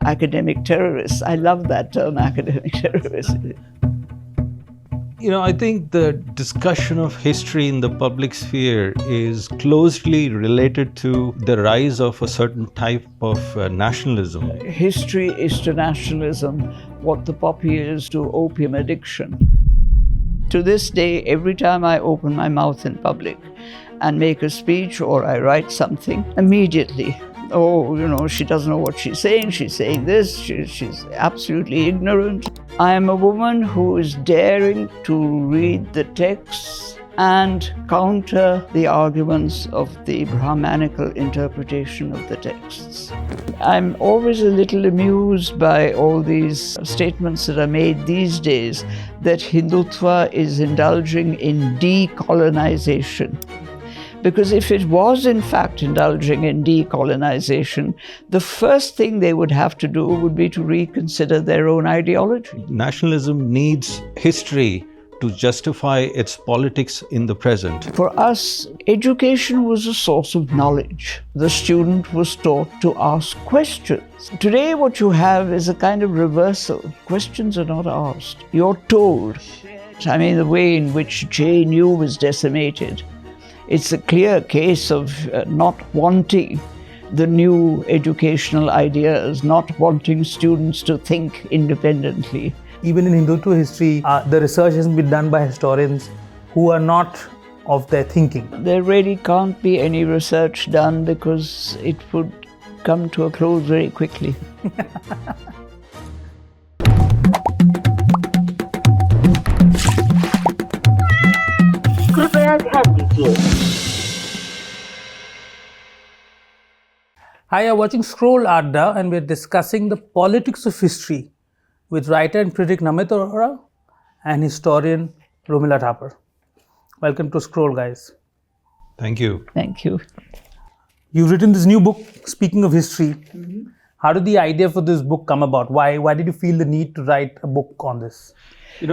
academic terrorists. I love that term, academic terrorist. I think the discussion of history in the public sphere is closely related to the rise of a certain type of nationalism. History is to nationalism what the poppy is to opium addiction. To this day, every time I open my mouth in public and make a speech or I write something, immediately, she doesn't know what she's saying this, she's absolutely ignorant. I am a woman who is daring to read the texts and counter the arguments of the Brahmanical interpretation of the texts. I'm always a little amused by all these statements that are made these days that Hindutva is indulging in decolonization. Because if it was in fact indulging in decolonization, the first thing they would have to do would be to reconsider their own ideology. Nationalism needs history to justify its politics in the present. For us, education was a source of knowledge. The student was taught to ask questions. Today, what you have is a kind of reversal. Questions are not asked. You're told. The way in which JNU was decimated, it's a clear case of not wanting the new educational ideas, not wanting students to think independently. Even in Hindutva history, the research has been done by historians who are not of their thinking. There really can't be any research done because it would come to a close very quickly. Hi, you're watching Scroll Adda and we're discussing the politics of history with writer and critic Namit Arora and historian Romila Thapar. Welcome to Scroll, guys. Thank you. Thank you. You've written this new book, speaking of history. Mm-hmm. How did the idea for this book come about? Why did you feel the need to write a book on this? We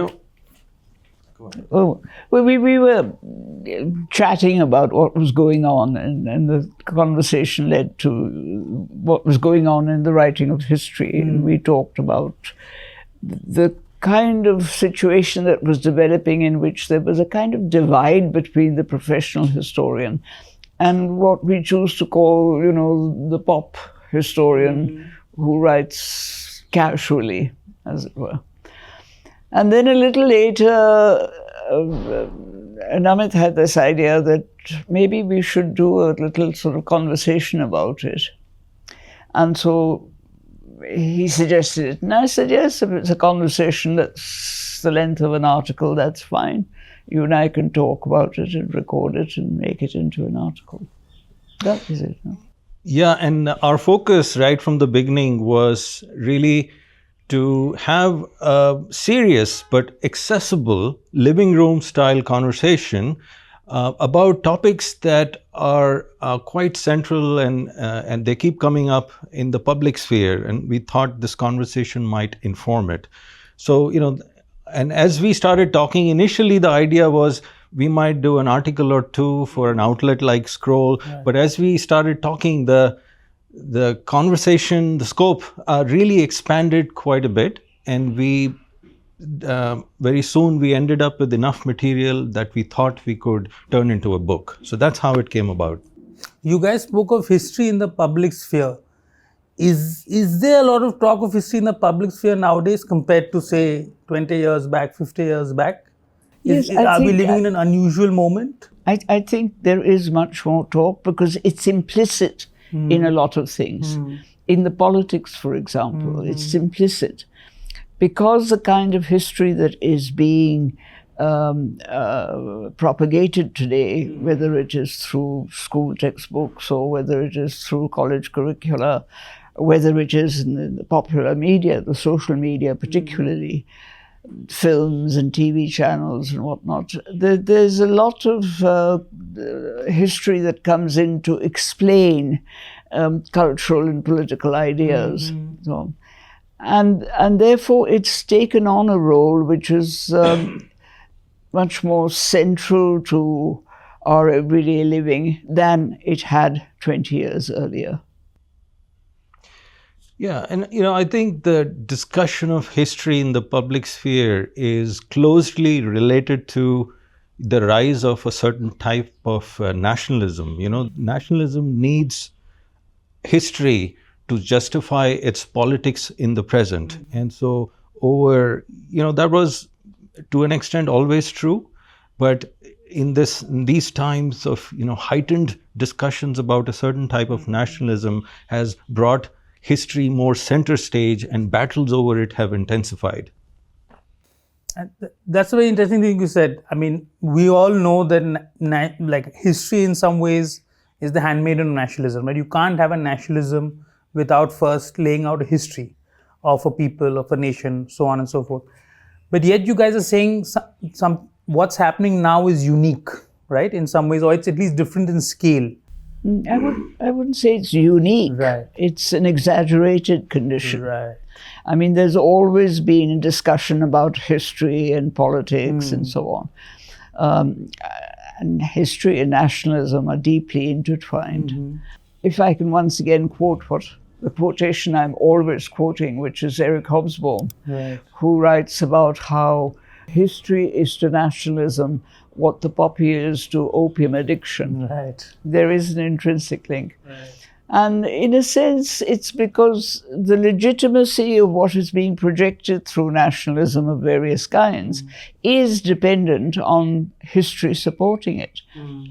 were chatting about what was going on, and the conversation led to what was going on in the writing of history. And we talked about the kind of situation that was developing in which there was a kind of divide between the professional historian and what we choose to call, the pop historian who writes casually, as it were. And then a little later, Namit had this idea that maybe we should do a little sort of conversation about it. And so he suggested it. And I said, yes, if it's a conversation that's the length of an article, that's fine. You and I can talk about it and record it and make it into an article. That was it. No? Yeah, and our focus right from the beginning was really to have a serious but accessible living room style conversation about topics that are quite central and they keep coming up in the public sphere, and we thought this conversation might inform it. So, and as we started talking, initially the idea was we might do an article or two for an outlet like Scroll, right. But as we started talking, the conversation, the scope really expanded quite a bit, and we very soon we ended up with enough material that we thought we could turn into a book. So that's how it came about. You guys spoke of history in the public sphere. Is there a lot of talk of history in the public sphere nowadays compared to, say, 20 years back, 50 years back? Yes, are we living in an unusual moment? I think there is much more talk because it's implicit in a lot of things. In the politics, for example, it's implicit. Because the kind of history that is being propagated today, whether it is through school textbooks or whether it is through college curricula, whether it is in the popular media, the social media particularly, films and TV channels and whatnot, there's a lot of history that comes in to explain cultural and political ideas. So, and therefore it's taken on a role which is much more central to our everyday living than it had 20 years earlier. Yeah, and I think the discussion of history in the public sphere is closely related to the rise of a certain type of nationalism. Nationalism needs history to justify its politics in the present. And so that was to an extent always true, but in these times of heightened discussions about a certain type of nationalism has brought history more center stage, and battles over it have intensified. And that's a very interesting thing you said. I mean, we all know that like history in some ways is the handmaiden of nationalism, right? You can't have a nationalism without first laying out a history of a people, of a nation, so on and so forth. But yet you guys are saying some what's happening now is unique, right? In some ways, or it's at least different in scale. I wouldn't say it's unique. Right. It's an exaggerated condition. Right. I mean, there's always been a discussion about history and politics and so on. And history and nationalism are deeply intertwined. If I can once again quote the quotation I'm always quoting, which is Eric Hobsbawm, who writes about how history is to nationalism what the poppy is to opium addiction. Right. There is an intrinsic link. Right. And in a sense, it's because the legitimacy of what is being projected through nationalism of various kinds is dependent on history supporting it.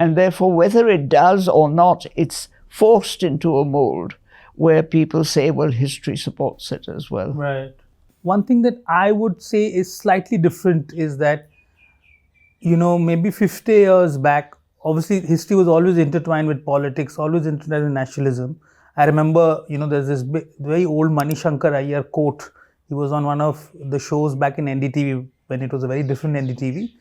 And therefore, whether it does or not, it's forced into a mold where people say, well, history supports it as well. Right. One thing that I would say is slightly different is that, maybe 50 years back, obviously history was always intertwined with politics, always intertwined with nationalism. I remember, there's this very old Manishankar Iyer quote. He was on one of the shows back in NDTV when it was a very different NDTV.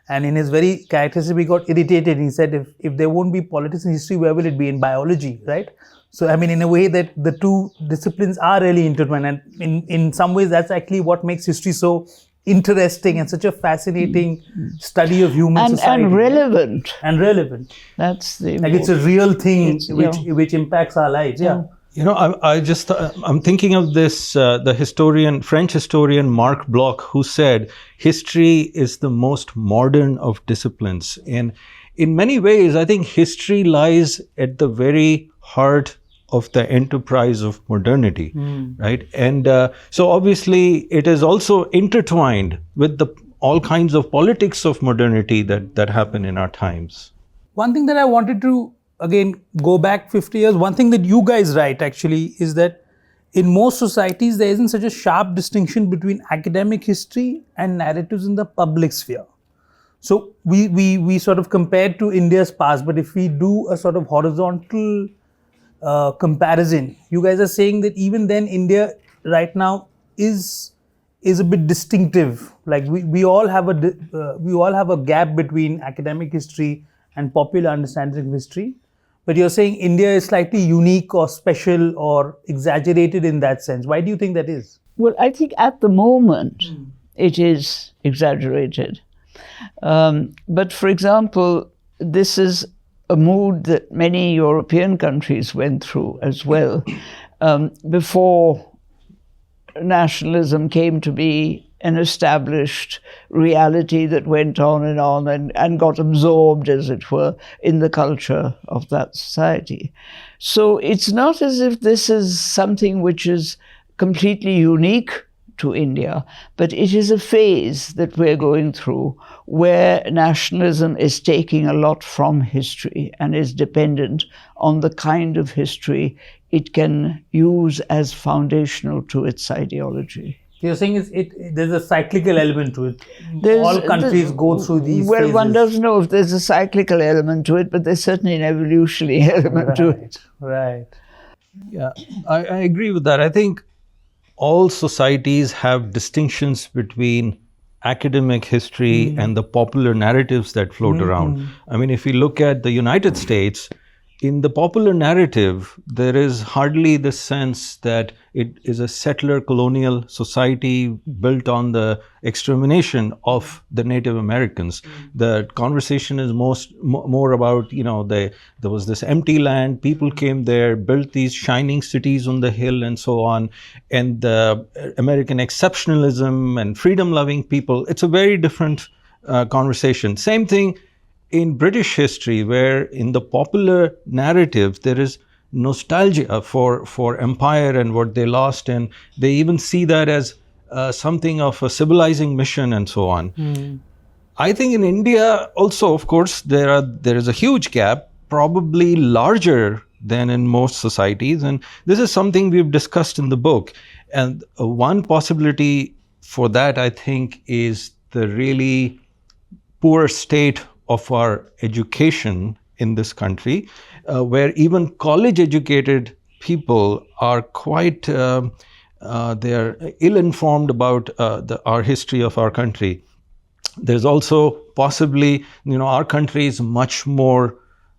And in his very characteristic, he got irritated. He said, if there won't be politics in history, where will it be? In biology, right? So, I mean, in a way that the two disciplines are really intertwined. And in some ways, that's actually what makes history so interesting and such a fascinating study of human society. And relevant. And relevant. That's the like it's a real thing which impacts our lives. Yeah. I'm thinking of this, the French historian Marc Bloch, who said, history is the most modern of disciplines. And in many ways, I think history lies at the very heart of the enterprise of modernity, right? And so obviously it is also intertwined with all kinds of politics of modernity that happen in our times. One thing that I wanted to, again, go back 50 years, one thing that you guys write actually is that in most societies, there isn't such a sharp distinction between academic history and narratives in the public sphere. So we sort of compared to India's past, but if we do a sort of horizontal comparison, you guys are saying that even then India right now is a bit distinctive. Like we all have a gap between academic history and popular understanding of history. But you're saying India is slightly unique or special or exaggerated in that sense. Why do you think that is? Well, I think at the moment it is exaggerated. But for example, this is a mood that many European countries went through as well. Before nationalism came to be an established reality that went on and got absorbed, as it were, in the culture of that society. So it's not as if this is something which is completely unique to India, but it is a phase that we're going through where nationalism is taking a lot from history and is dependent on the kind of history it can use as foundational to its ideology. You're saying there's a cyclical element to it. All countries go through these phases. One doesn't know if there's a cyclical element to it, but there's certainly an evolutionary element to it. Right. Yeah, I agree with that. I think all societies have distinctions between academic history and the popular narratives that float around. I mean, if you look at the United States, in the popular narrative, there is hardly the sense that it is a settler colonial society built on the extermination of the Native Americans. The conversation is more about, there was this empty land, people came there, built these shining cities on the hill and so on, and the American exceptionalism and freedom-loving people. It's a very different conversation. Same thing in British history, where in the popular narrative there is nostalgia for empire and what they lost, and they even see that as something of a civilizing mission and so on. I think in India also, of course, there is a huge gap, probably larger than in most societies, and this is something we've discussed in the book. And one possibility for that, I think, is the really poor state of our education in this country, where even college educated people are quite they are ill-informed about our history of our country. There's also possibly, our country is much more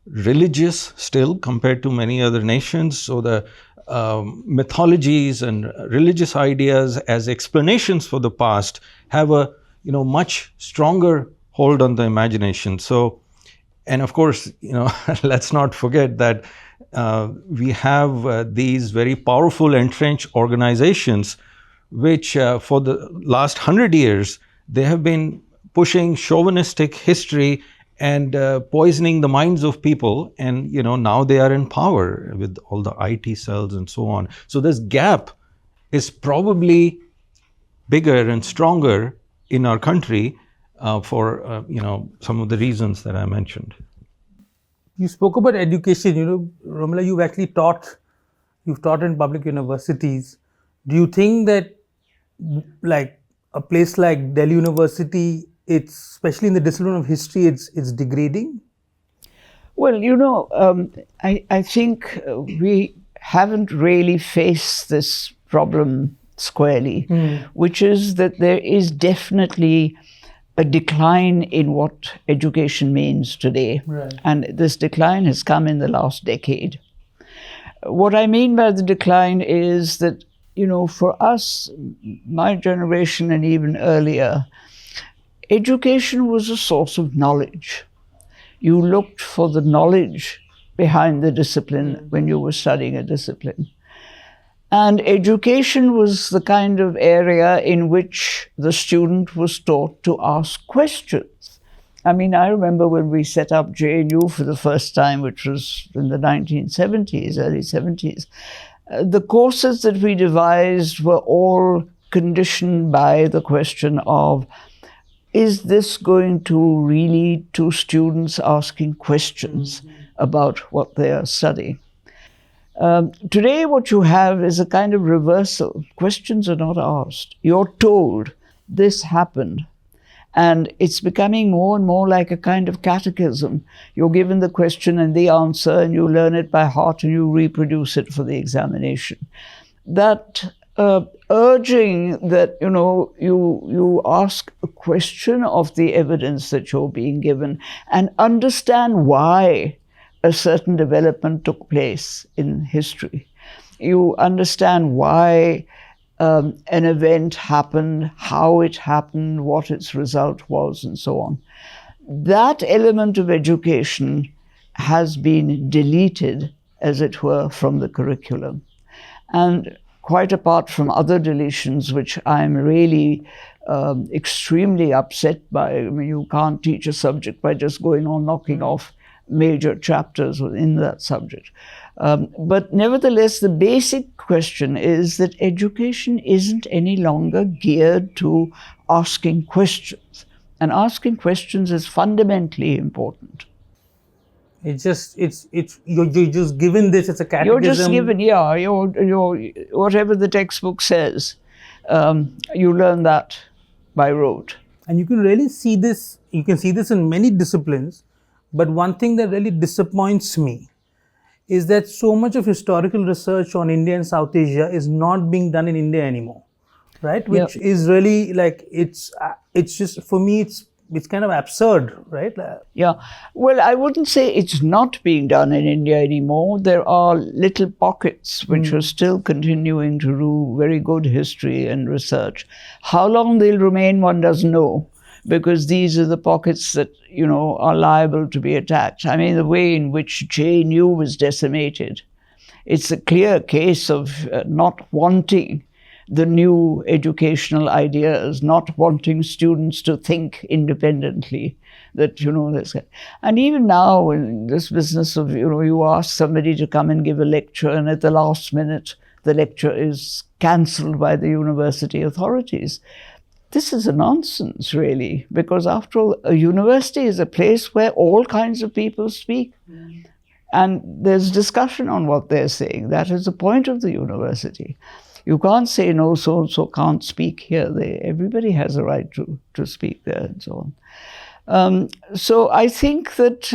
religious still compared to many other nations, so the mythologies and religious ideas as explanations for the past have a much stronger hold on the imagination. So, and of course, let's not forget that we have these very powerful entrenched organizations, which for the last 100 years, they have been pushing chauvinistic history and poisoning the minds of people. And, now they are in power with all the IT cells and so on. So this gap is probably bigger and stronger in our country for some of the reasons that I mentioned. You spoke about education. Romila, you've taught in public universities. Do you think that, like a place like Delhi University, it's especially in the discipline of history, it's degrading? Well, I think we haven't really faced this problem squarely, which is that there is definitely a decline in what education means today. Right. And this decline has come in the last decade. What I mean by the decline is that, for us, my generation and even earlier, education was a source of knowledge. You looked for the knowledge behind the discipline when you were studying a discipline. And education was the kind of area in which the student was taught to ask questions. I mean, I remember when we set up JNU for the first time, which was in the 1970s, early 70s, the courses that we devised were all conditioned by the question of, is this going to lead to students asking questions about what they are studying? Today, what you have is a kind of reversal. Questions are not asked. You're told this happened. And it's becoming more and more like a kind of catechism. You're given the question and the answer, and you learn it by heart, and you reproduce it for the examination. That urging that, you ask a question of the evidence that you're being given and understand why a certain development took place in history. You understand why an event happened, how it happened, what its result was, and so on. That element of education has been deleted, as it were, from the curriculum. And quite apart from other deletions, which I'm really extremely upset by. I mean, you can't teach a subject by just going on knocking off major chapters within that subject. But nevertheless, the basic question is that education isn't any longer geared to asking questions. And asking questions is fundamentally important. You're just given this as a catechism. You're just given, whatever the textbook says, you learn that by rote. And you can really see this, in many disciplines. But one thing that really disappoints me is that so much of historical research on India and South Asia is not being done in India anymore, right? Which is really like, it's just, for me, it's it's kind of absurd, right? Yeah. Well, I wouldn't say it's not being done in India anymore. There are little pockets which are still continuing to do very good history and research. How long they'll remain, one doesn't know, because these are the pockets that, are liable to be attacked. I mean, the way in which JNU was decimated, it's a clear case of not wanting the new educational ideas, not wanting students to think independently, that, and even now in this business of, you ask somebody to come and give a lecture and at the last minute, the lecture is cancelled by the university authorities. This is a nonsense, really, because after all, a university is a place where all kinds of people speak. And there's discussion on what they're saying. That is the point of the university. You can't say, no, so-and-so can't speak here. Everybody has a right to speak there and so on. So I think that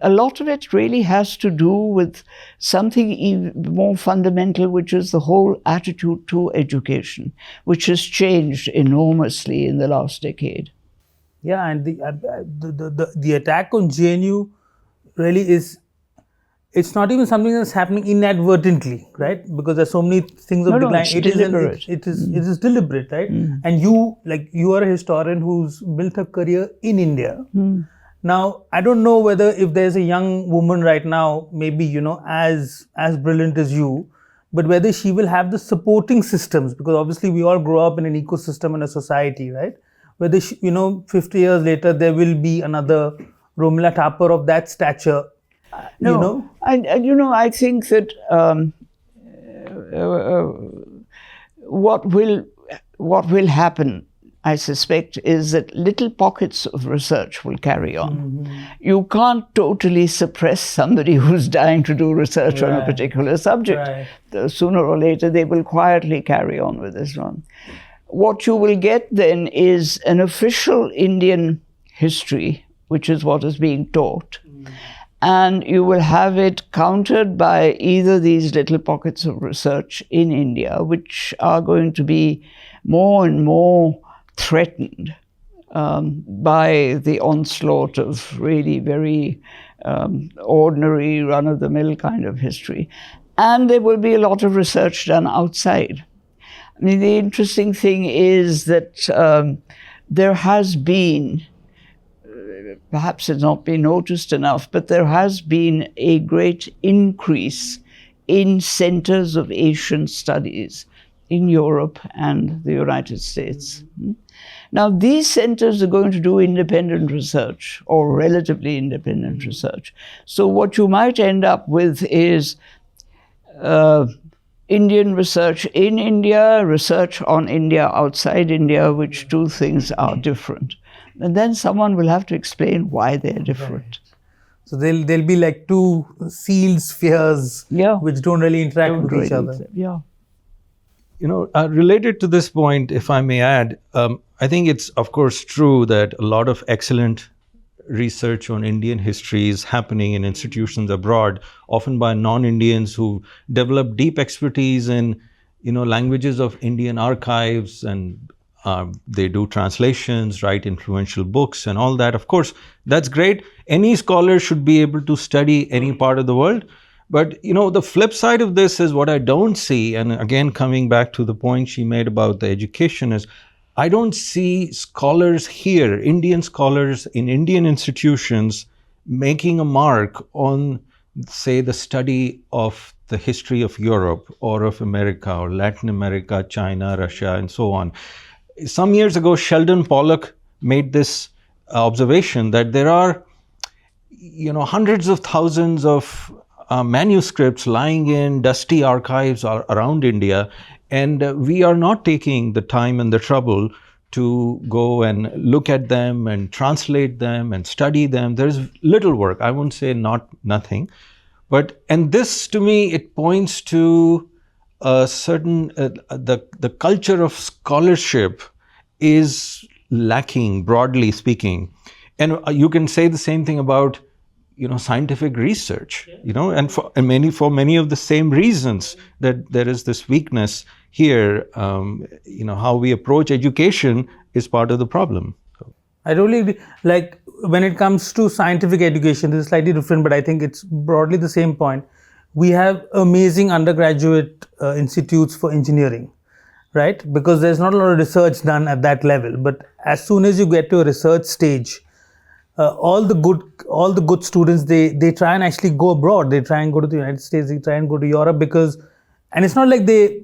a lot of it really has to do with something even more fundamental, which is the whole attitude to education, which has changed enormously in the last decade. Yeah, and the attack on JNU really is, it's not even something that's happening inadvertently, right? Because there's so many things of decline. It's deliberate. It is deliberate, right? And you are a historian who's built a career in India. Now, I don't know whether if there's a young woman right now, maybe, as brilliant as you, but whether she will have the supporting systems, because obviously we all grow up in an ecosystem and a society, right? Whether, 50 years later, there will be another Romila Thapar of that stature. No, I think that what will happen, I suspect, is that little pockets of research will carry on. You can't totally suppress somebody who's dying to do research on a particular subject. Sooner or later, they will quietly carry on with this one. What you will get then is an official Indian history, which is what is being taught. And you will have it countered by either these little pockets of research in India, which are going to be more and more threatened by the onslaught of really very ordinary, run-of-the-mill kind of history. And there will be a lot of research done outside. I mean, the interesting thing is that there has been, perhaps it's not been noticed enough, but there has been a great increase in centers of Asian studies in Europe and the United States. Now, these centers are going to do independent research, or relatively independent research. So what you might end up with is Indian research in India, research on India outside India, which two things are different. And then someone will have to explain why they're different. Right. So they'll be like two sealed spheres which don't really interact with each other. Yeah. Related to this point, if I may add, I think it's of course true that a lot of excellent research on Indian history is happening in institutions abroad, often by non-Indians who develop deep expertise in, languages of Indian archives, and they do translations, write influential books and all that. Of course, that's great. Any scholar should be able to study any part of the world. But, the flip side of this is what I don't see, and again, coming back to the point she made about the education, is I don't see scholars here, Indian scholars in Indian institutions, making a mark on, say, the study of the history of Europe or of America or Latin America, China, Russia, and so on. Some years ago, Sheldon Pollock made this observation that there are, hundreds of thousands of manuscripts lying in dusty archives around India, and we are not taking the time and the trouble to go and look at them and translate them and study them. There's little work. I won't say nothing, and this to me, it points to a certain the culture of scholarship is lacking, broadly speaking. And you can say the same thing about scientific research, and for many of the same reasons, that there is this weakness here. How we approach education is part of the problem. I totally agree. Like when it comes to scientific education, this is slightly different, but I think it's broadly the same point. We have amazing undergraduate institutes for engineering, right? Because there's not a lot of research done at that level. But as soon as you get to a research stage, all the good students, they try and actually go abroad. They try and go to the United States. They try and go to Europe because, and it's not like they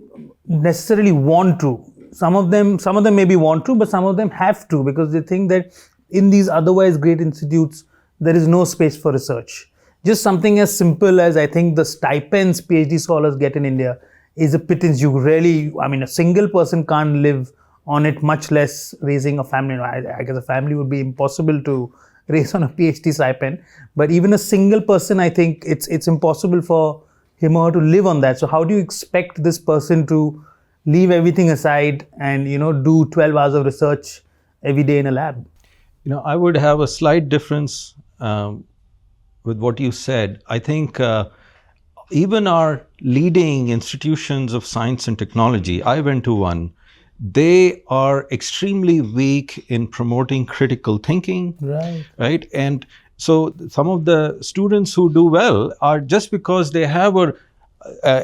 necessarily want to. Some of them maybe want to, but some of them have to because they think that in these otherwise great institutes there is no space for research. Just something as simple as, I think, the stipends PhD scholars get in India is a pittance. You really, I mean, a single person can't live on it, much less raising a family. I guess a family would be impossible to raise on a PhD stipend, but even a single person, I think it's impossible for him or her to live on that. So how do you expect this person to leave everything aside and, do 12 hours of research every day in a lab? I would have a slight difference with what you said. I think even our leading institutions of science and technology, I went to one, they are extremely weak in promoting critical thinking. Right? And so some of the students who do well are just because they have a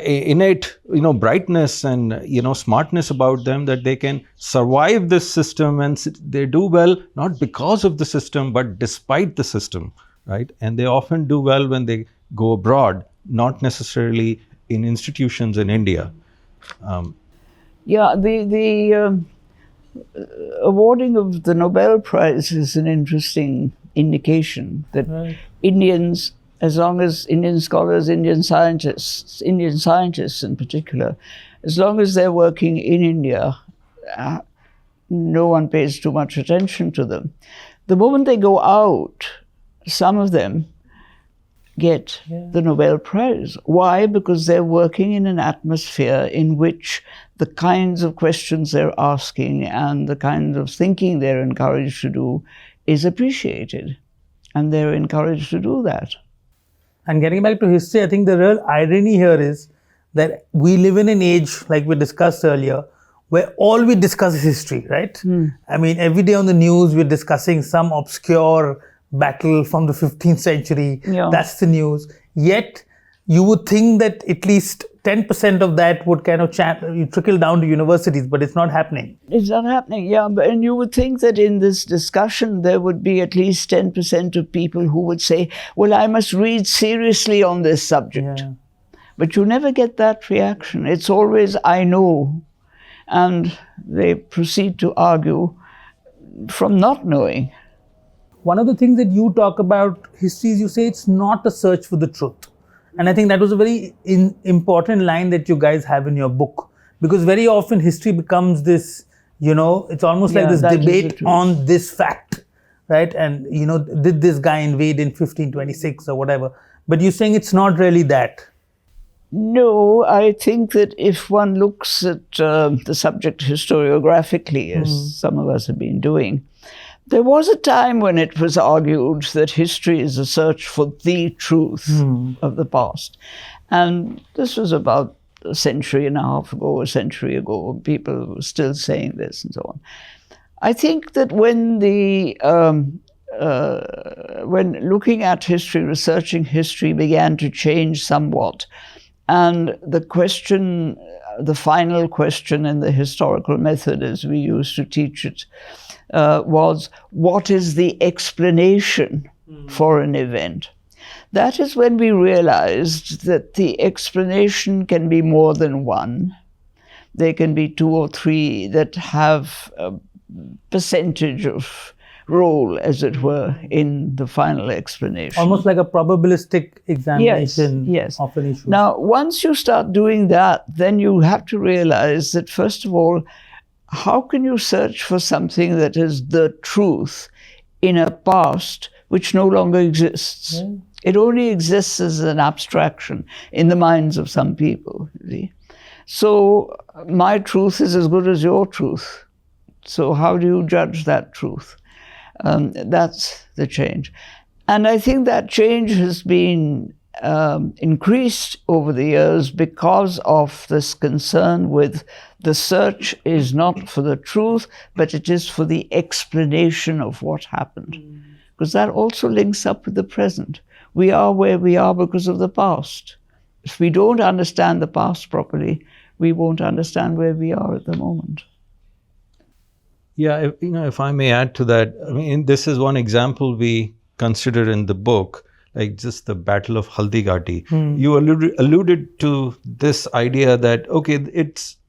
innate, brightness and, smartness about them, that they can survive this system, and they do well, not because of the system, but despite the system, right? And they often do well when they go abroad, not necessarily in institutions in India. The awarding of the Nobel Prize is an interesting indication that Indians, as long as Indian scholars, Indian scientists in particular, as long as they're working in India, no one pays too much attention to them. The moment they go out, some of them get the Nobel Prize. Why? Because they're working in an atmosphere in which the kinds of questions they're asking and the kind of thinking they're encouraged to do is appreciated. And they're encouraged to do that. And getting back to history, I think the real irony here is that we live in an age, like we discussed earlier, where all we discuss is history, right? I mean, every day on the news, we're discussing some obscure battle from the 15th century. That's the news. Yet, you would think that at least 10% of that would kind of trickle down to universities, but it's not happening. It's not happening, and you would think that in this discussion there would be at least 10% of people who would say, well, I must read seriously on this subject. But you never get that reaction. It's always, I know. And they proceed to argue from not knowing. One of the things that you talk about history is you say it's not a search for the truth. And I think that was a very important line that you guys have in your book. Because very often history becomes this, it's almost like this debate on this fact, right? And, did this guy invade in 1526 or whatever? But you're saying it's not really that. No, I think that if one looks at the subject historiographically, as some of us have been doing, there was a time when it was argued that history is a search for the truth of the past. And this was about a century and a half ago, a century ago. People were still saying this and so on. I think that when when looking at history, researching history began to change somewhat, and the question, the final question in the historical method as we used to teach it, was, what is the explanation for an event? That is when we realized that the explanation can be more than one. There can be two or three that have a percentage of role, as it were, in the final explanation. Almost like a probabilistic examination of an issue. Now, once you start doing that, then you have to realize that, first of all, how can you search for something that is the truth in a past which no longer exists? It only exists as an abstraction in the minds of some people, you see. So my truth is as good as your truth. So how do you judge that truth? That's the change. And I think that change has been increased over the years because of this concern with The search is not for the truth, but it is for the explanation of what happened. Because that also links up with the present. We are where we are because of the past. If we don't understand the past properly, we won't understand where we are at the moment. Yeah, if I may add to that, I mean, this is one example we consider in the book, like just the Battle of Haldigati. You alluded to this idea that, okay,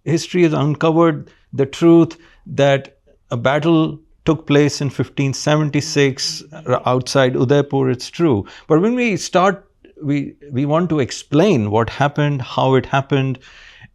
history has uncovered the truth that a battle took place in 1576 outside Udaipur, it's true. But when we start, we want to explain what happened, how it happened.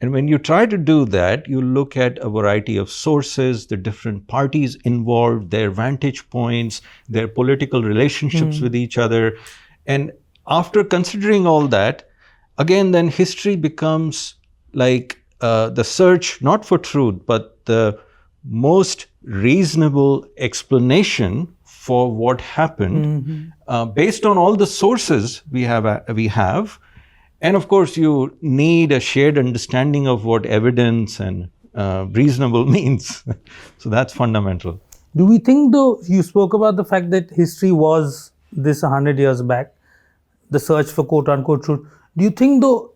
And when you try to do that, you look at a variety of sources, the different parties involved, their vantage points, their political relationships with each other. And after considering all that, again, then history becomes like the search not for truth, but the most reasonable explanation for what happened based on all the sources we have. And of course, you need a shared understanding of what evidence and reasonable means. So that's fundamental. Do we think, though, you spoke about the fact that history was this 100 years back, the search for quote-unquote truth. Do you think, though,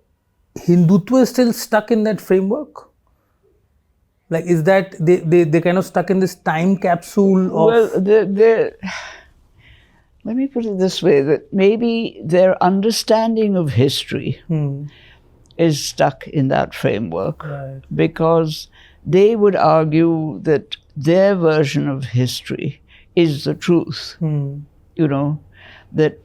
Hindutva is still stuck in that framework? Like, is that they kind of stuck in this time capsule of... Well, let me put it this way, that maybe their understanding of history is stuck in that framework, Right. because they would argue that their version of history is the truth. You know, that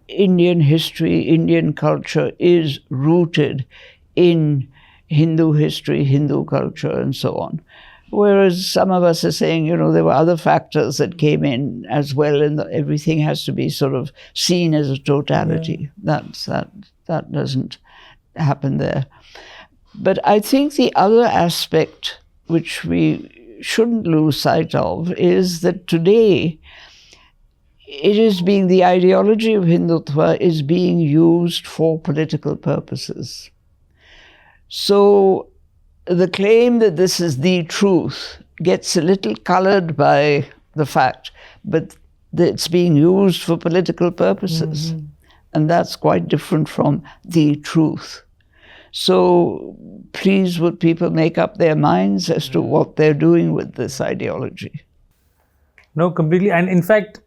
Indian history, Indian culture is rooted in Hindu history, Hindu culture, and so on. Whereas some of us are saying, you know, there were other factors that came in as well, and everything has to be sort of seen as a totality. That doesn't happen there. But I think the other aspect which we shouldn't lose sight of is that today the ideology of Hindutva is being used for political purposes. So the claim that this is the truth gets a little colored by the fact, but that it's being used for political purposes. And that's quite different from the truth. So please would people make up their minds as to what they're doing with this ideology. No, completely. And in fact,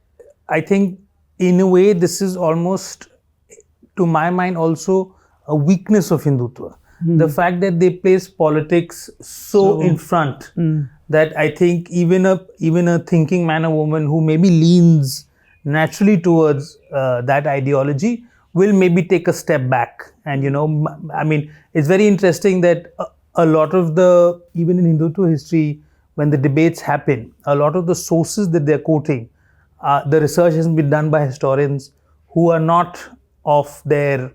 I think in a way this is almost, to my mind, also a weakness of Hindutva. The fact that they place politics so in front that I think even a thinking man or woman who maybe leans naturally towards that ideology will maybe take a step back. And, you know, I mean, it's very interesting that a lot of even in Hindutva history, when the debates happen, a lot of the sources that they're quoting, the research has been done by historians who are not of their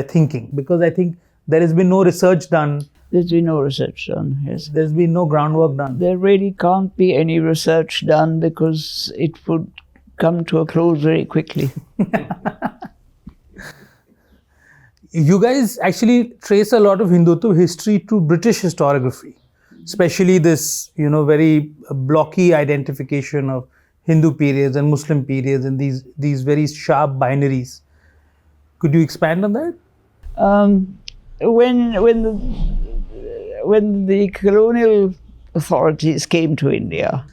thinking, because I think there has been no research done. There's been no research done, yes. There's been no groundwork done. There really can't be any research done because it would come to a close very quickly. You guys actually trace a lot of Hindutva history to British historiography, especially this, you know, very blocky identification of Hindu periods and Muslim periods and these very sharp binaries. Could you expand on that? When the colonial authorities came to India,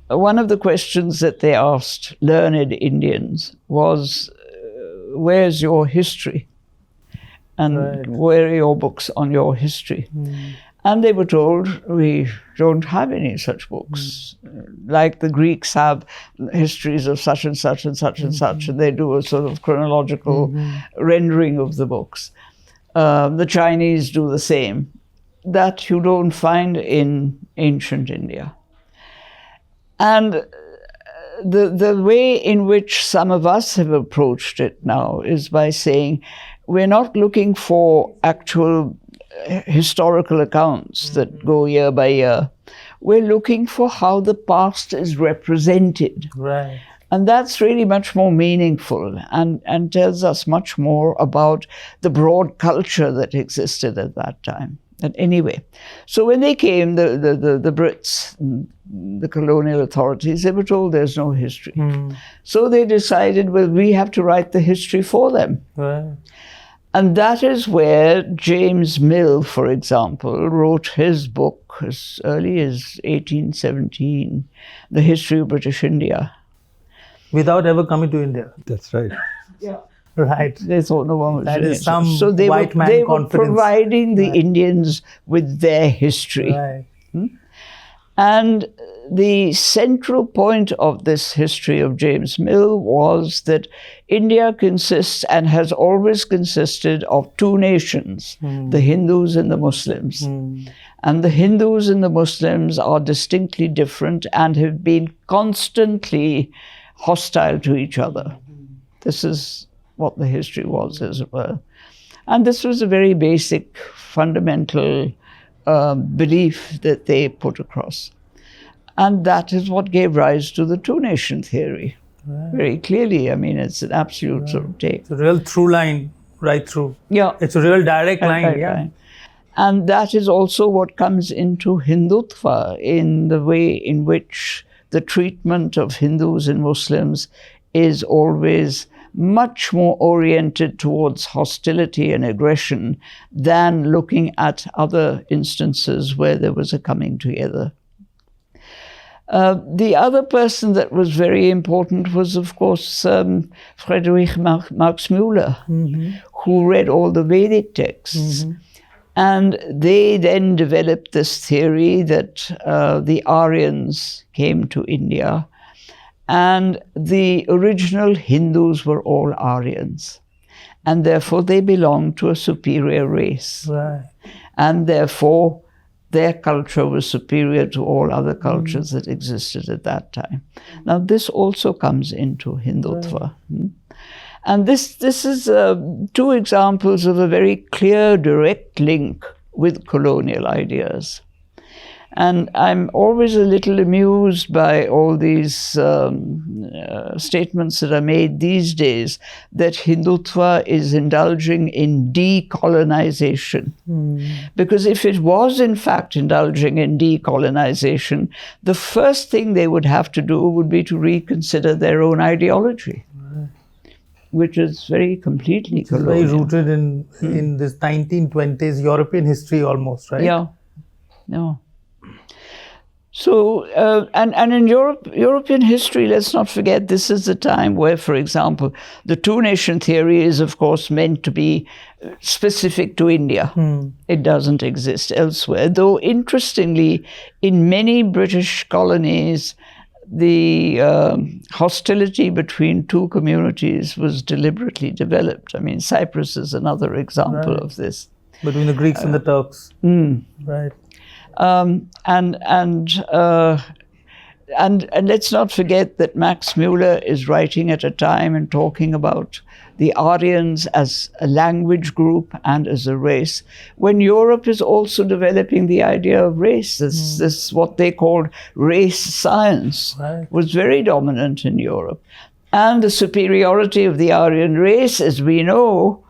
one of the questions that they asked learned Indians was, where's your history? And where are your books on your history? And they were told, we don't have any such books. Like the Greeks have histories of such and such and such and such, and they do a sort of chronological rendering of the books. The Chinese do the same. That you don't find in ancient India. And the way in which some of us have approached it now is by saying, we're not looking for actual historical accounts that go year by year. We're looking for how the past is represented. Right. And that's really much more meaningful and tells us much more about the broad culture that existed at that time. And anyway, so when they came, the Brits, the colonial authorities, they were told there's no history. So they decided, well, we have to write the history for them. Right. And that is where James Mill, for example, wrote his book as early as 1817, The History of British India. Without ever coming to India. That's right. Yeah. Right. They thought no one was That doing is it. some So they white man they were confidence. providing the Indians with their history. Right. And the central point of this history of James Mill was that India consists and has always consisted of two nations, the Hindus and the Muslims. And the Hindus and the Muslims are distinctly different and have been constantly hostile to each other. This is what the history was, as it were. And this was a very basic, fundamental belief that they put across. And that is what gave rise to the two-nation theory. Right. Very clearly. I mean, it's an absolute sort of take. It's a real through line right through. Yeah. It's a real direct line. Right, Yeah. right. And that is also what comes into Hindutva, in the way in which the treatment of Hindus and Muslims is always much more oriented towards hostility and aggression than looking at other instances where there was a coming together. The other person that was very important was, of course, Friedrich Max Müller, who read all the Vedic texts. And they then developed this theory that the Aryans came to India, and the original Hindus were all Aryans. And therefore they belonged to a superior race. Right. And therefore their culture was superior to all other cultures that existed at that time. Now this also comes into Hindutva. Right. And this is two examples of a very clear, direct link with colonial ideas. And I'm always a little amused by all these statements that are made these days that Hindutva is indulging in decolonization. Because if it was in fact indulging in decolonization, the first thing they would have to do would be to reconsider their own ideology, which is very completely colonial. Very rooted in this 1920s European history almost, right? Yeah. No. So, and in European history, let's not forget, this is the time where, for example, the two-nation theory is, of course, meant to be specific to India. It doesn't exist elsewhere. Though, interestingly, in many British colonies, the hostility between two communities was deliberately developed. I mean, Cyprus is another example of this. Between the Greeks and the Turks. Right. And let's not forget that Max Müller is writing at a time and talking about the Aryans as a language group and as a race, when Europe is also developing the idea of race. This what they called race science was very dominant in Europe. And the superiority of the Aryan race, as we know,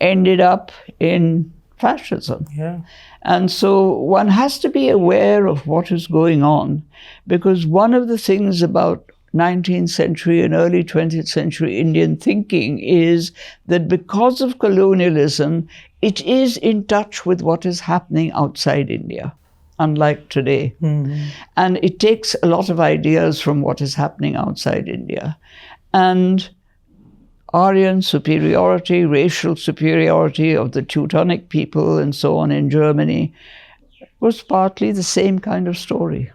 ended up in fascism. Yeah. And so one has to be aware of what is going on, because one of the things about 19th century and early 20th century Indian thinking is that because of colonialism, it is in touch with what is happening outside India, unlike today. And it takes a lot of ideas from what is happening outside India. And Aryan superiority, racial superiority of the Teutonic people and so on in Germany was partly the same kind of story.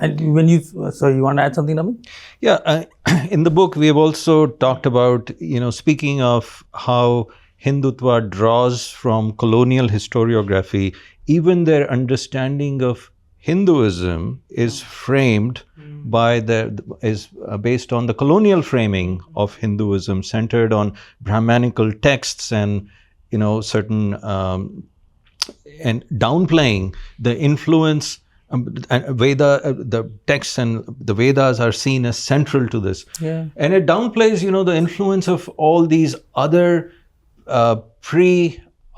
And when you want to add something, Namit? Yeah, in the book we have also talked about, speaking of how Hindutva draws from colonial historiography, even their understanding of Hinduism is framed by based on the colonial framing of Hinduism, centered on Brahmanical texts and certain and downplaying the influence and the texts and the Vedas are seen as central to this. Yeah. And it downplays the influence of all these other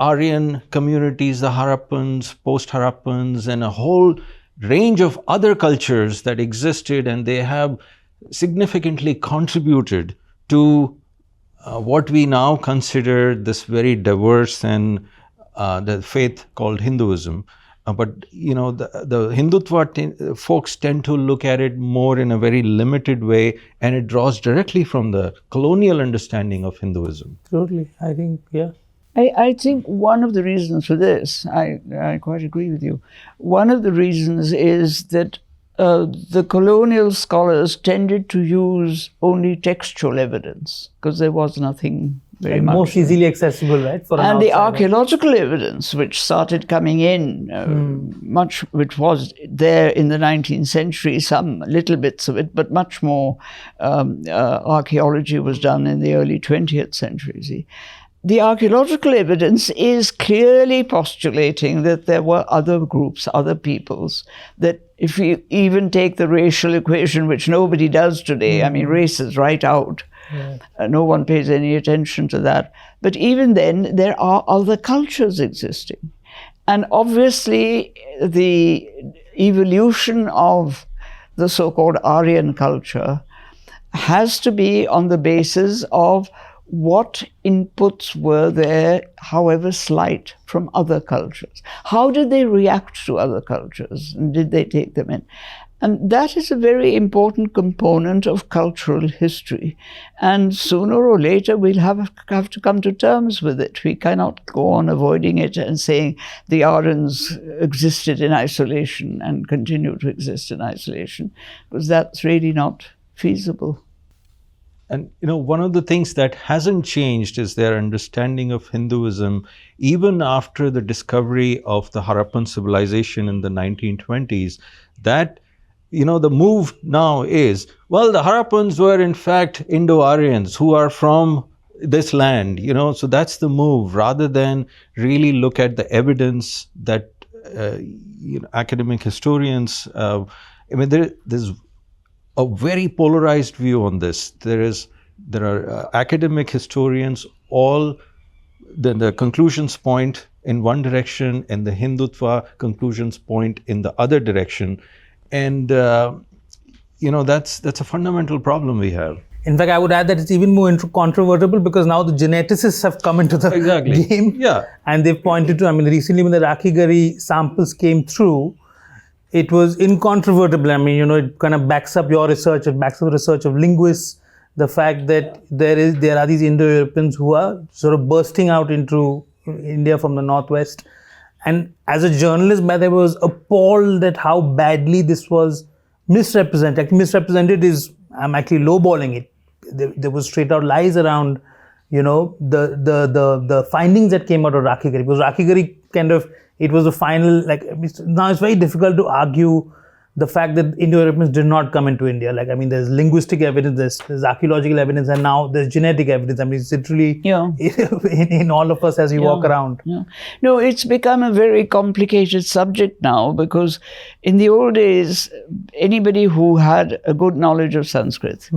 Aryan communities, the Harappans, post-Harappans, and a whole range of other cultures that existed, and they have significantly contributed to what we now consider this very diverse and the faith called Hinduism. But the Hindutva folks tend to look at it more in a very limited way, and it draws directly from the colonial understanding of Hinduism. Totally. I think, yeah. I think one of the reasons for this, I quite agree with you, one of the reasons is that the colonial scholars tended to use only textual evidence because there was nothing very much. Most easily accessible, right? For and the archaeological evidence, which started coming in, much, which was there in the 19th century, some little bits of it, but much more archaeology was done in the early 20th century. See? The archaeological evidence is clearly postulating that there were other groups, other peoples, that if you even take the racial equation, which nobody does today, I mean, race is right out. Yeah. No one pays any attention to that. But even then, there are other cultures existing. And obviously, the evolution of the so-called Aryan culture has to be on the basis of what inputs were there, however slight, from other cultures. How did they react to other cultures, and did they take them in? And that is a very important component of cultural history. And sooner or later, we'll have to come to terms with it. We cannot go on avoiding it and saying the Aryans existed in isolation and continue to exist in isolation, because that's really not feasible. And one of the things that hasn't changed is their understanding of Hinduism, even after the discovery of the Harappan civilization in the 1920s. That, the move now is, well, the Harappans were in fact Indo-Aryans who are from this land, so that's the move, rather than really look at the evidence that academic historians, there's a very polarized view on this. There are academic historians, all the conclusions point in one direction, and the Hindutva conclusions point in the other direction. And that's a fundamental problem we have. In fact, I would add that it's even more controvertible because now the geneticists have come into the game. Yeah. And they've pointed to, recently when the Rakhigarhi samples came through, it was incontrovertible. It kind of backs up your research, it backs up the research of linguists, the fact that there are these Indo-Europeans who are sort of bursting out into India from the northwest. And as a journalist, I was appalled at how badly this was misrepresented. Actually, misrepresented is, I'm actually lowballing it. There was straight out lies around, the findings that came out of Rakhigarhi. Because Rakhigarhi it was the final, now it's very difficult to argue the fact that Indo-Europeans did not come into India. There's linguistic evidence, there's archaeological evidence, and now there's genetic evidence. It's literally in all of us as we walk around. Yeah. No, it's become a very complicated subject now, because in the old days, anybody who had a good knowledge of Sanskrit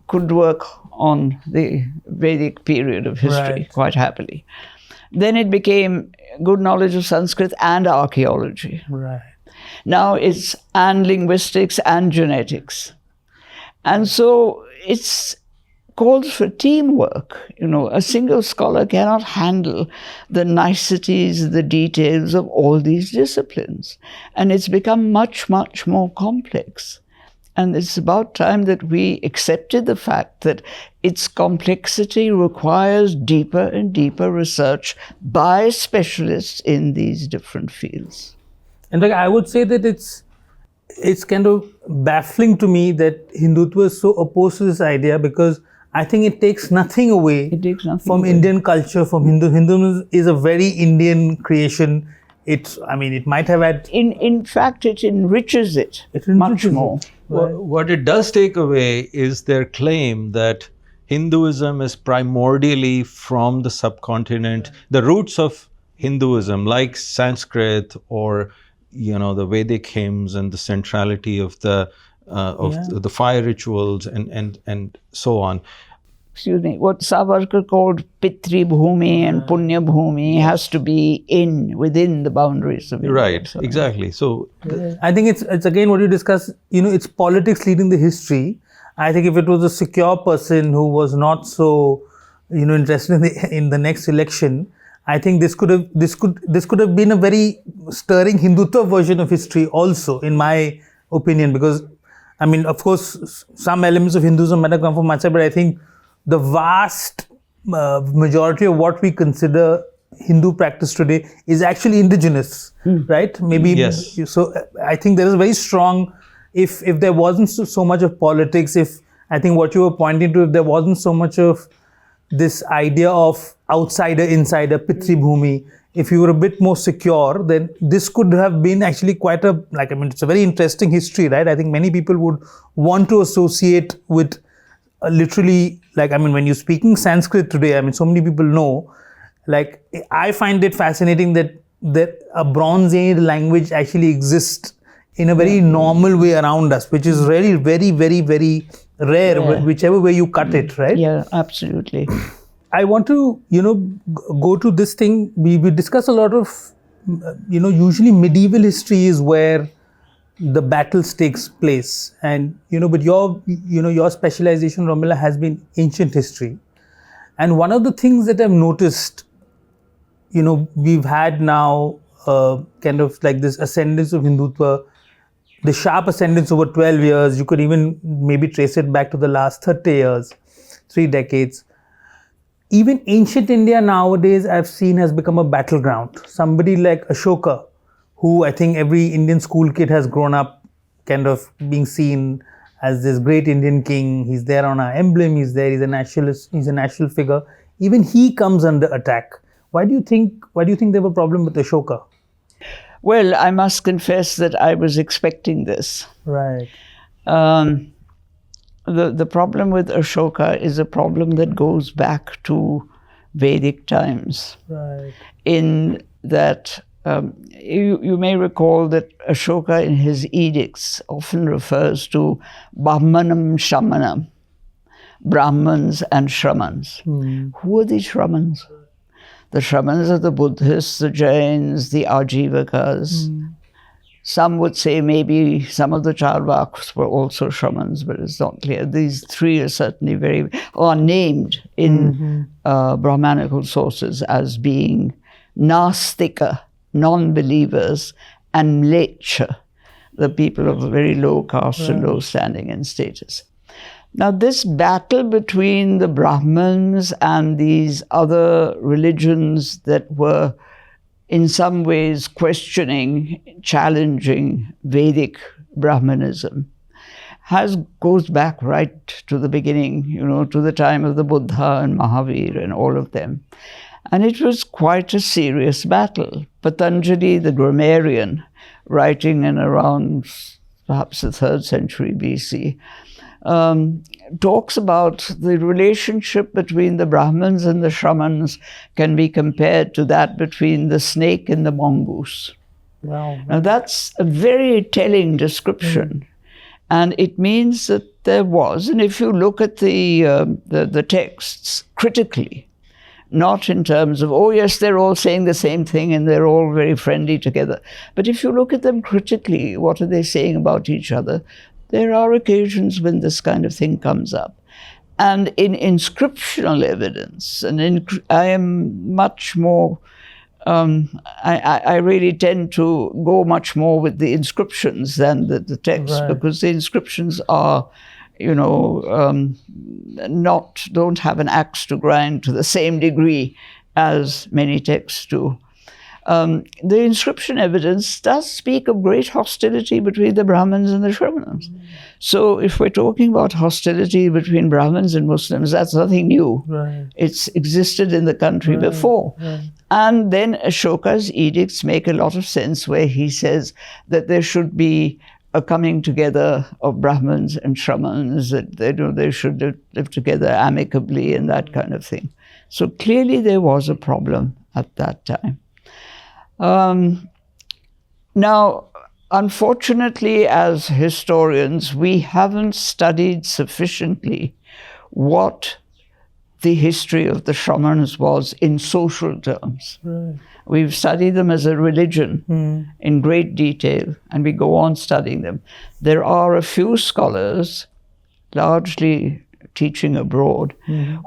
could work on the Vedic period of history quite happily. Then it became good knowledge of Sanskrit and archaeology. Right. Now it's and linguistics and genetics. And so it's calls for teamwork. A single scholar cannot handle the niceties, the details of all these disciplines. And it's become much, much more complex. And it's about time that we accepted the fact that its complexity requires deeper and deeper research by specialists in these different fields. In fact, I would say that it's kind of baffling to me that Hindutva is so opposed to this idea, because I think it takes nothing away from Indian culture, from Hinduism is a very Indian creation. It might have had... In fact, it enriches it much more. What it does take away is their claim that Hinduism is primordially from the subcontinent. The roots of Hinduism, like Sanskrit or the Vedic hymns and the centrality of the fire rituals and so on. what Savarkar called Pitri Bhumi and Punya Bhumi has to be within the boundaries of India. Right, So- exactly. So, I think it's again what you discuss, it's politics leading the history. I think if it was a secure person who was not so, interested in the next election, I think this could have been a very stirring Hindutva version of history also, in my opinion, because I mean, of course, some elements of Hinduism might have come from outside, but I think the vast majority of what we consider Hindu practice today is actually indigenous, right? Maybe. Yes. So I think there is a very strong, if there wasn't so much of politics, if I think what you were pointing to, if there wasn't so much of this idea of outsider, insider, Pitri Bhumi, if you were a bit more secure, then this could have been actually quite it's a very interesting history, right? I think many people would want to associate with literally, when you're speaking Sanskrit today, so many people know, I find it fascinating that a Bronze Age language actually exists in a very normal way around us, which is really very, very, very rare, whichever way you cut it, right? Yeah, absolutely. I want to, go to this thing. We discuss a lot of, usually medieval history is where the battles takes place, and but your specialization, Romila, has been ancient history. And one of the things that I've noticed, we've had now kind of like this ascendance of Hindutva, the sharp ascendance over 12 years. You could even maybe trace it back to the last 30 years, 3 decades. Even ancient India nowadays, I've seen, has become a battleground. Somebody like Ashoka, who I think every Indian school kid has grown up kind of being seen as this great Indian king. He's there on our emblem, he's there, he's a nationalist, he's a national figure. Even he comes under attack. Why do you think they have a problem with Ashoka? Well, I must confess that I was expecting this. Right. The problem with Ashoka is a problem that goes back to Vedic times. Right. In that, you may recall that Ashoka in his edicts often refers to Brahmanam Shamanam, Brahmins and Shramans. Who are these Shramans? The Shramans are the Buddhists, the Jains, the Ajivakas. Some would say maybe some of the Charvaks were also Shramans, but it's not clear. These three are certainly are named in Brahmanical sources as being Nastika, non-believers, and Mlecha, the people of very low caste and low standing and status. Now, this battle between the Brahmins and these other religions that were in some ways questioning, challenging Vedic Brahmanism goes back right to the beginning, to the time of the Buddha and Mahavir and all of them. And it was quite a serious battle. Patanjali, the grammarian, writing in around perhaps the 3rd century BC, talks about the relationship between the Brahmins and the Shramans can be compared to that between the snake and the mongoose. Wow. Now that's a very telling description. And it means that there was, and if you look at the texts critically, not in terms of, oh yes, they're all saying the same thing and they're all very friendly together. But if you look at them critically, what are they saying about each other? There are occasions when this kind of thing comes up. And in inscriptional evidence, and I am much more, I really tend to go much more with the inscriptions than the text, because the inscriptions are, don't have an axe to grind to the same degree as many texts do. The inscription evidence does speak of great hostility between the Brahmins and the Shramans. So if we're talking about hostility between Brahmins and Muslims, that's nothing new. Right. It's existed in the country before. Right. And then Ashoka's edicts make a lot of sense, where he says that there should be a coming together of Brahmins and Shramans, that they should live together amicably and that kind of thing. So clearly there was a problem at that time. Now, unfortunately, as historians, we haven't studied sufficiently what the history of the Shramans was in social terms. Right. We've studied them as a religion in great detail, and we go on studying them. There are a few scholars, largely teaching abroad,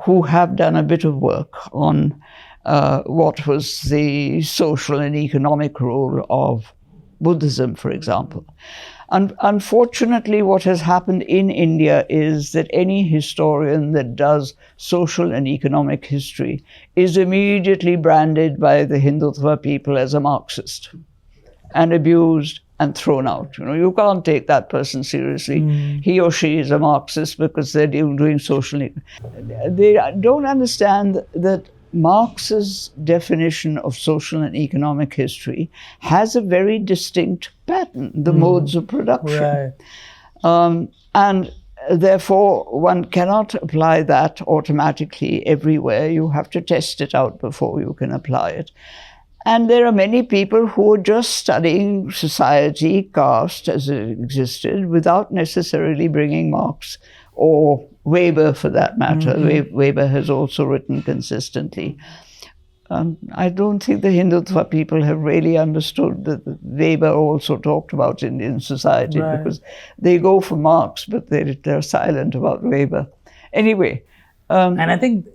who have done a bit of work on what was the social and economic role of Buddhism, for example. And unfortunately, what has happened in India is that any historian that does social and economic history is immediately branded by the Hindutva people as a Marxist and abused and thrown out. You know, you can't take that person seriously. He or she is a Marxist because they're doing social. They don't understand that Marx's definition of social and economic history has a very distinct pattern, the modes of production. Right. And therefore, one cannot apply that automatically everywhere. You have to test it out before you can apply it. And there are many people who are just studying society, caste as it existed, without necessarily bringing Marx or Weber, for that matter. Weber has also written consistently. I don't think the Hindutva people have really understood that Weber also talked about Indian society, because they go for Marx, but they're silent about Weber. Anyway. And I think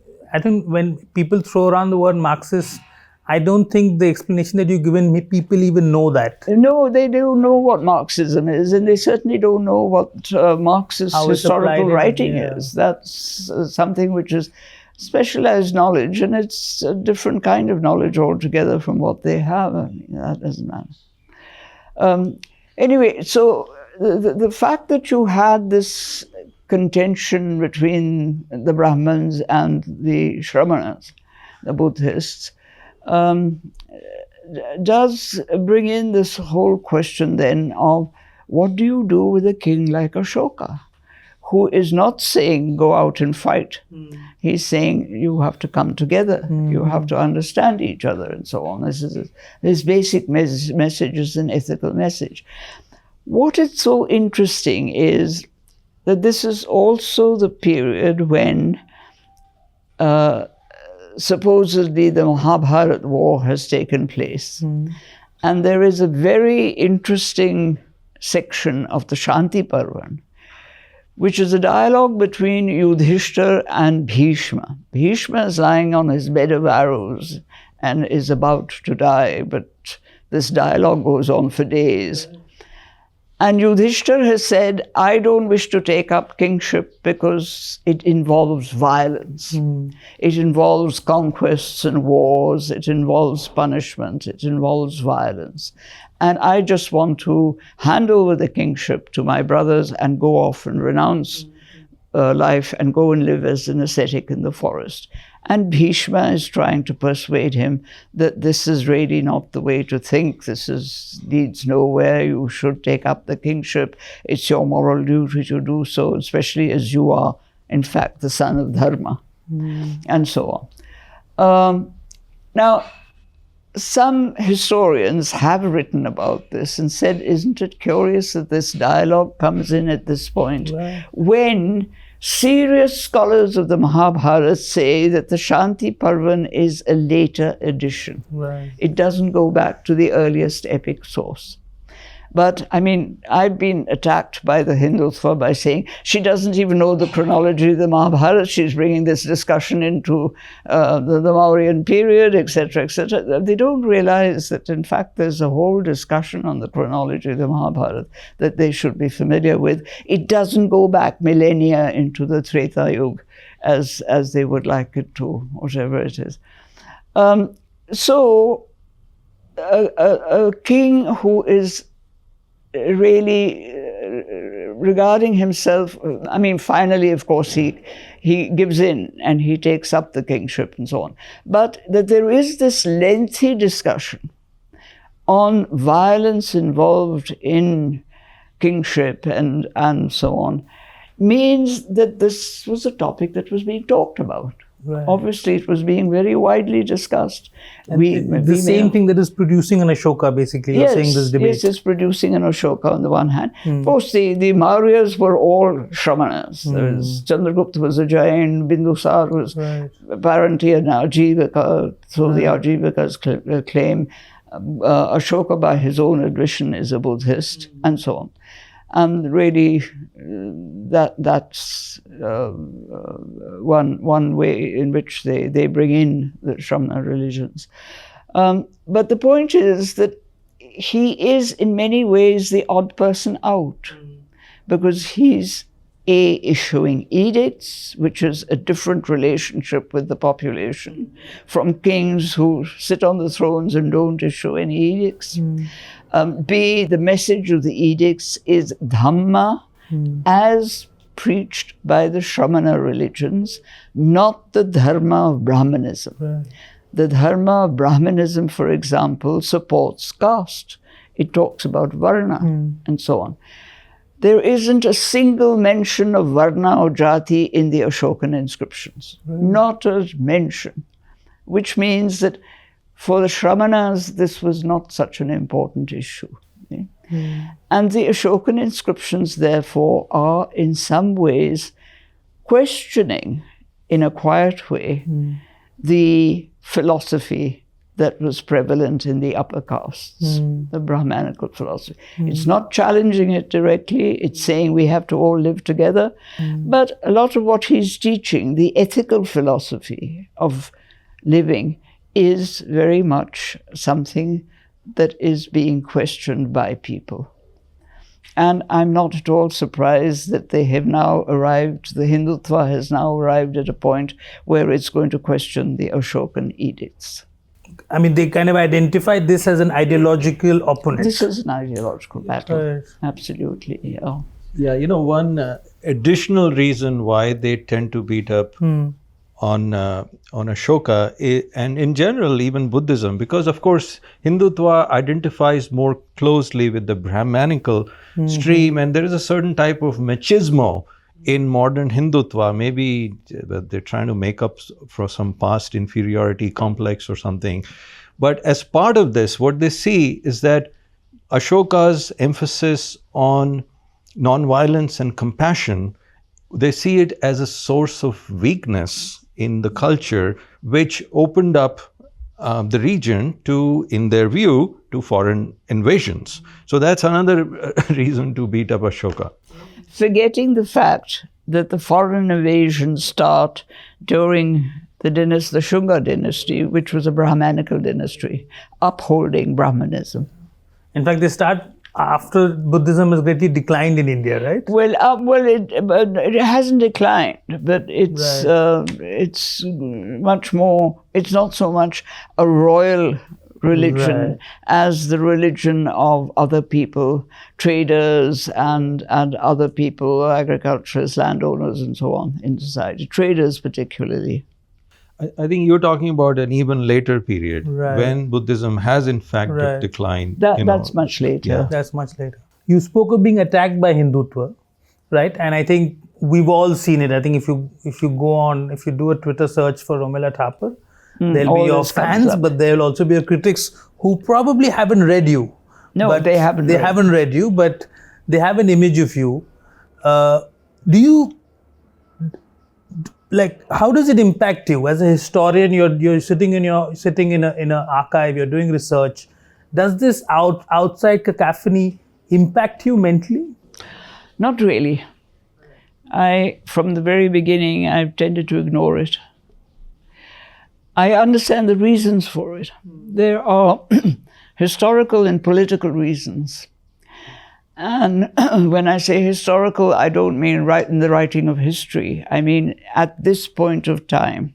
when people throw around the word Marxist, I don't think the explanation that you've given people even know that. No, they don't know what Marxism is, and they certainly don't know what Marx's historical writing is. That's something which is specialized knowledge, and it's a different kind of knowledge altogether from what they have. I mean, that doesn't matter. Anyway, so the fact that you had this contention between the Brahmins and the Shramanas, the Buddhists, does bring in this whole question then of what do you do with a king like Ashoka, who is not saying go out and fight. He's saying you have to come together, you have to understand each other, and so on. This basic message is an ethical message. What is so interesting is that this is also the period when supposedly the Mahabharata war has taken place. And there is a very interesting section of the Shanti Parvan, which is a dialogue between Yudhishthir and Bhishma. Bhishma is lying on his bed of arrows and is about to die, but this dialogue goes on for days. And Yudhishthir has said, I don't wish to take up kingship because it involves violence. It involves conquests and wars. It involves punishment. It involves violence. And I just want to hand over the kingship to my brothers and go off and renounce life and go and live as an ascetic in the forest. And Bhishma is trying to persuade him that this is really not the way to think. This leads nowhere. You should take up the kingship. It's your moral duty to do so, especially as you are, in fact, the son of Dharma, and so on. Now, some historians have written about this and said, isn't it curious that this dialogue comes in at this point when serious scholars of the Mahabharata say that the Shanti Parvan is a later edition. It doesn't go back to the earliest epic source. But, I mean, I've been attacked by the Hindutva by saying she doesn't even know the chronology of the Mahabharata. She's bringing this discussion into the Mauryan period, etc., etc. They don't realize that, in fact, there's a whole discussion on the chronology of the Mahabharata that they should be familiar with. It doesn't go back millennia into the Treta Yuga as they would like it to, whatever it is. So, a king who is really regarding himself, I mean, finally, of course, he gives in and he takes up the kingship and so on. But that there is this lengthy discussion on violence involved in kingship and so on means that this was a topic that was being talked about. Right. Obviously, it was being very widely discussed. The same thing that is producing an Ashoka, basically, you're saying this debate. Yes, it's producing an Ashoka on the one hand. Of course, the Mauryas were all Shramanas. Chandragupta was a Jain, Bindusar was apparently an Ajivaka, so the Ajivakas claim Ashoka, by his own admission, is a Buddhist, and so on. And really, that's one way in which they bring in the Shramana religions. But the point is that he is in many ways the odd person out, because he's issuing edicts, which is a different relationship with the population, from kings who sit on the thrones and don't issue any edicts. B, the message of the edicts is Dhamma as preached by the Shramana religions, not the Dharma of Brahmanism. Right. The Dharma of Brahmanism, for example, supports caste. It talks about Varna and so on. There isn't a single mention of Varna or Jati in the Ashokan inscriptions. Not a mention. Which means that for the Shramanas, this was not such an important issue. And the Ashokan inscriptions, therefore, are in some ways questioning, in a quiet way, the philosophy that was prevalent in the upper castes, the Brahmanical philosophy. It's not challenging it directly, it's saying we have to all live together, but a lot of what he's teaching, the ethical philosophy of living, is very much something that is being questioned by people. And I'm not at all surprised that they have now arrived, the Hindutva has now arrived at a point where it's going to question the Ashokan edicts. I mean, they kind of identify this as an ideological opponent. This is an ideological battle. Right. Absolutely, yeah. Yeah, one additional reason why they tend to beat up on Ashoka, and in general even Buddhism, because of course Hindutva identifies more closely with the Brahmanical stream, and there is a certain type of machismo in modern Hindutva. Maybe they're trying to make up for some past inferiority complex or something. But as part of this, what they see is that Ashoka's emphasis on nonviolence and compassion, they see it as a source of weakness in the culture, which opened up the region to, in their view, to foreign invasions. So that's another reason to beat up Ashoka. Forgetting the fact that the foreign invasions start during the Shunga dynasty, which was a Brahmanical dynasty, upholding Brahmanism. In fact, they start after Buddhism has greatly declined in India, right? Well, it hasn't declined, but it's much more. It's not so much a royal religion as the religion of other people, traders and other people, agriculturists, landowners, and so on in society. Traders particularly. I think you're talking about an even later period when Buddhism has in fact declined. That's much later. Yeah. That's much later. You spoke of being attacked by Hindutva, right? And I think we've all seen it. I think if you do a Twitter search for Romila Thapar, there'll be your fans, but there'll also be your critics who probably haven't read you. No, but they haven't. They haven't read you, but they have an image of you. Do you? Like, how does it impact you as a historian? You're sitting in an archive. You're doing research. Does this outside cacophony impact you mentally? Not really. From the very beginning, I've tended to ignore it. I understand the reasons for it. There are historical and political reasons. And when I say historical, I don't mean in the writing of history. I mean, at this point of time,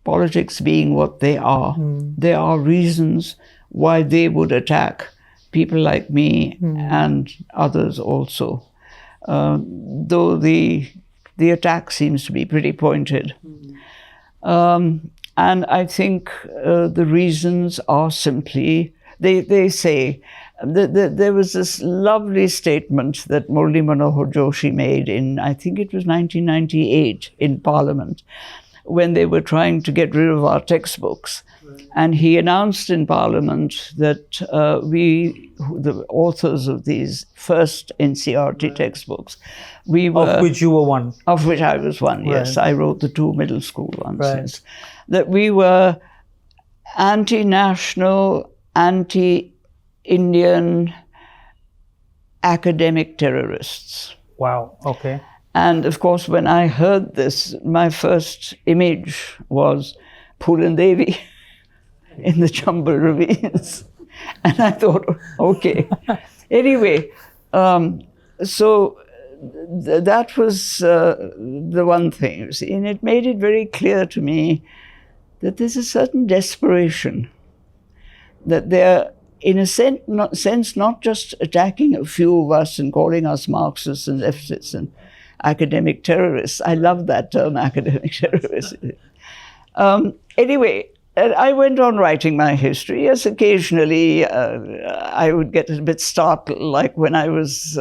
politics being what they are, there are reasons why they would attack people like me and others also. Though the attack seems to be pretty pointed. And I think the reasons are simply, they say, there was this lovely statement that Murli Manohar Joshi made in, I think it was 1998, in Parliament, when they were trying to get rid of our textbooks. And he announced in Parliament that we, the authors of these first NCERT textbooks, we were... Of which you were one. Of which I was one, yes. Right. I wrote the 2 middle school ones. Right. Yes. That we were anti-national, anti-Indian academic terrorists. Wow, okay. And of course, when I heard this, my first image was Pooran Devi in the Chambal ravines. And I thought, okay. Anyway, so that was the one thing, you see. And it made it very clear to me that there's a certain desperation, that they're, in a sense, not just attacking a few of us and calling us Marxists and leftists and academic terrorists. I love that term, academic terrorists. Anyway, I went on writing my history. Yes, occasionally I would get a bit startled, like when I was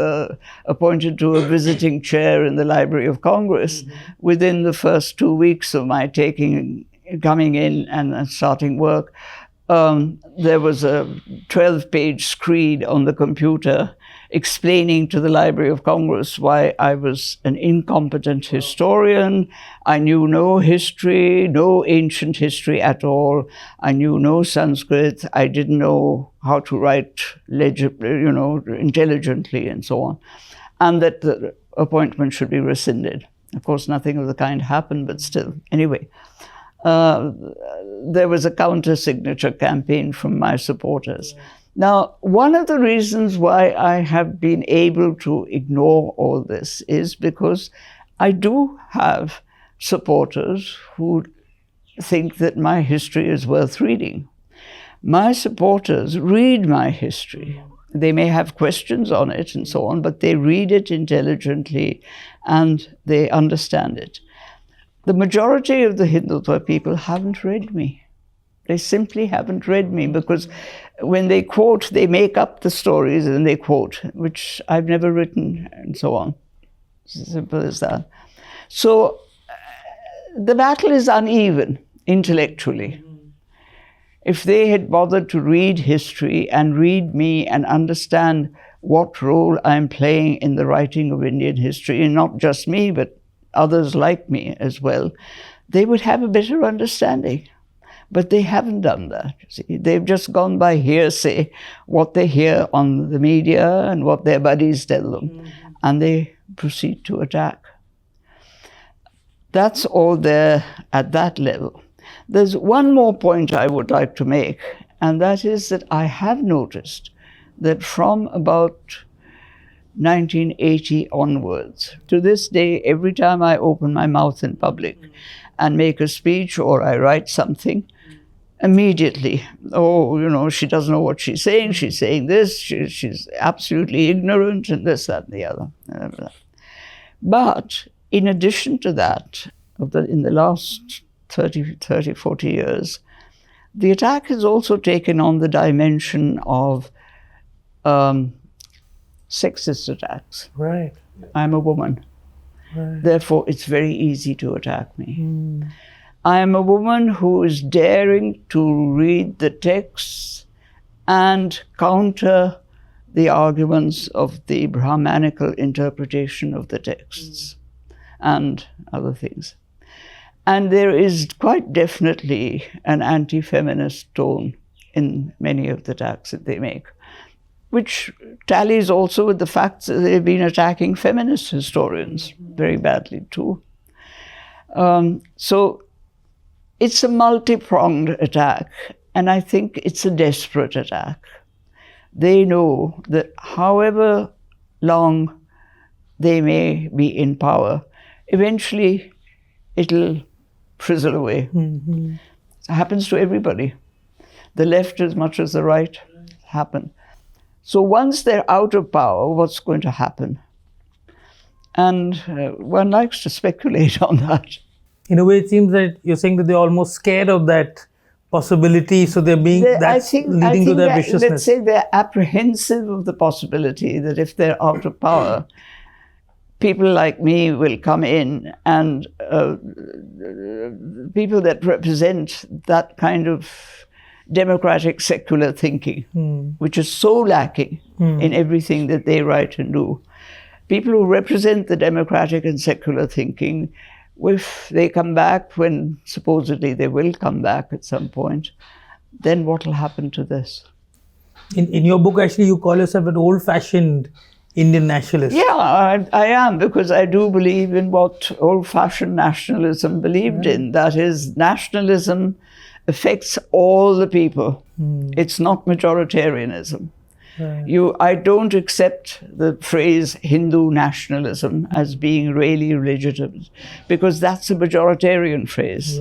appointed to a visiting chair in the Library of Congress. Within the first 2 weeks of my coming in and starting work, there was a 12-page screed on the computer explaining to the Library of Congress why I was an incompetent historian. I knew no history, no ancient history at all. I knew no Sanskrit. I didn't know how to write intelligently and so on. And that the appointment should be rescinded. Of course, nothing of the kind happened, but still. Anyway, there was a counter-signature campaign from my supporters. Now, one of the reasons why I have been able to ignore all this is because I do have supporters who think that my history is worth reading. My supporters read my history. They may have questions on it and so on, but they read it intelligently and they understand it. The majority of the Hindutva people haven't read me. They simply haven't read me, because when they quote, they make up the stories and they quote, which I've never written, and so on. It's as simple as that. So the battle is uneven intellectually. If they had bothered to read history and read me and understand what role I'm playing in the writing of Indian history, and not just me, but others like me as well, they would have a better understanding. But they haven't done that, you see. They've just gone by hearsay, what they hear on the media and what their buddies tell them, and they proceed to attack. That's all there at that level. There's one more point I would like to make, and that is that I have noticed that from about 1980 onwards, to this day, every time I open my mouth in public and make a speech or I write something, immediately, she doesn't know what she's saying this, she's absolutely ignorant, and this, that, and the other. But in addition to that, in the last 30, 40 years, the attack has also taken on the dimension of sexist attacks. Right. I'm a woman. Right. Therefore, it's very easy to attack me. I am a woman who is daring to read the texts and counter the arguments of the Brahmanical interpretation of the texts and other things. And there is quite definitely an anti-feminist tone in many of the attacks that they make, which tallies also with the fact that they've been attacking feminist historians very badly too. So it's a multi-pronged attack, and I think it's a desperate attack. They know that however long they may be in power, eventually it'll frizzle away. It happens to everybody. The left as much as the right happen. So once they're out of power, what's going to happen? And one likes to speculate on that. In a way, it seems that you're saying that they're almost scared of that possibility, so leading to their viciousness. Let's say they're apprehensive of the possibility that if they're out of power, people like me will come in, and people that represent that kind of democratic secular thinking, which is so lacking in everything that they write and do. People who represent the democratic and secular thinking, if they come back, when supposedly they will come back at some point, then what will happen to this? In your book, actually, you call yourself an old-fashioned Indian nationalist. Yeah, I am, because I do believe in what old-fashioned nationalism believed in. That is, nationalism affects all the people. It's not majoritarianism. I don't accept the phrase Hindu nationalism as being really legitimate, because that's a majoritarian phrase.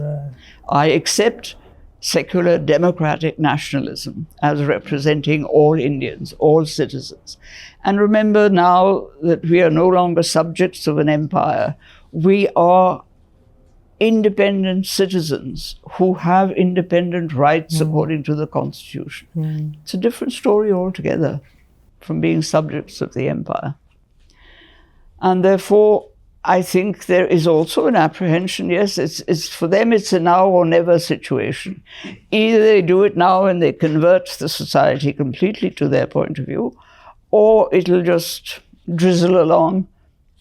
I accept secular democratic nationalism as representing all Indians, all citizens. And remember now that we are no longer subjects of an empire. We are independent citizens who have independent rights according to the Constitution. It's a different story altogether from being subjects of the empire. And therefore, I think there is also an apprehension, yes, it's for them it's a now or never situation. Either they do it now and they convert the society completely to their point of view, or it'll just drizzle along,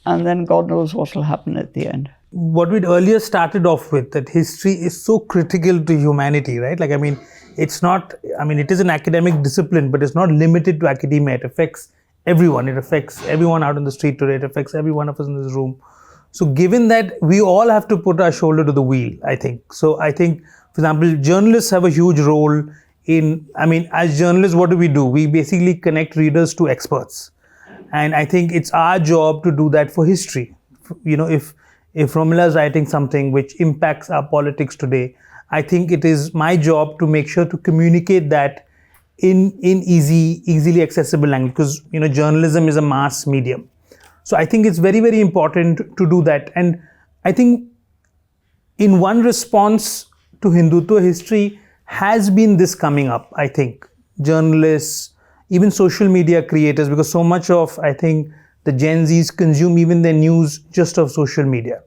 and then God knows what will happen at the end. What we'd earlier started off with, that history is so critical to humanity, right? Like, I mean, it's not, I mean, it is an academic discipline, but it's not limited to academia. It affects everyone. It affects everyone out on the street today. It affects every one of us in this room. So given that, we all have to put our shoulder to the wheel, I think. So I think, for example, journalists have a huge role in, I mean, as journalists, what do? We basically connect readers to experts. And I think it's our job to do that for history. You know, if Romila is writing something which impacts our politics today, I think it is my job to make sure to communicate that in easily accessible language, because, you know, journalism is a mass medium. So I think it's very, very important to do that. And I think in one response to Hindutva history has been this coming up, I think. Journalists, even social media creators, because so much of, I think, the Gen Zs consume even their news just of social media,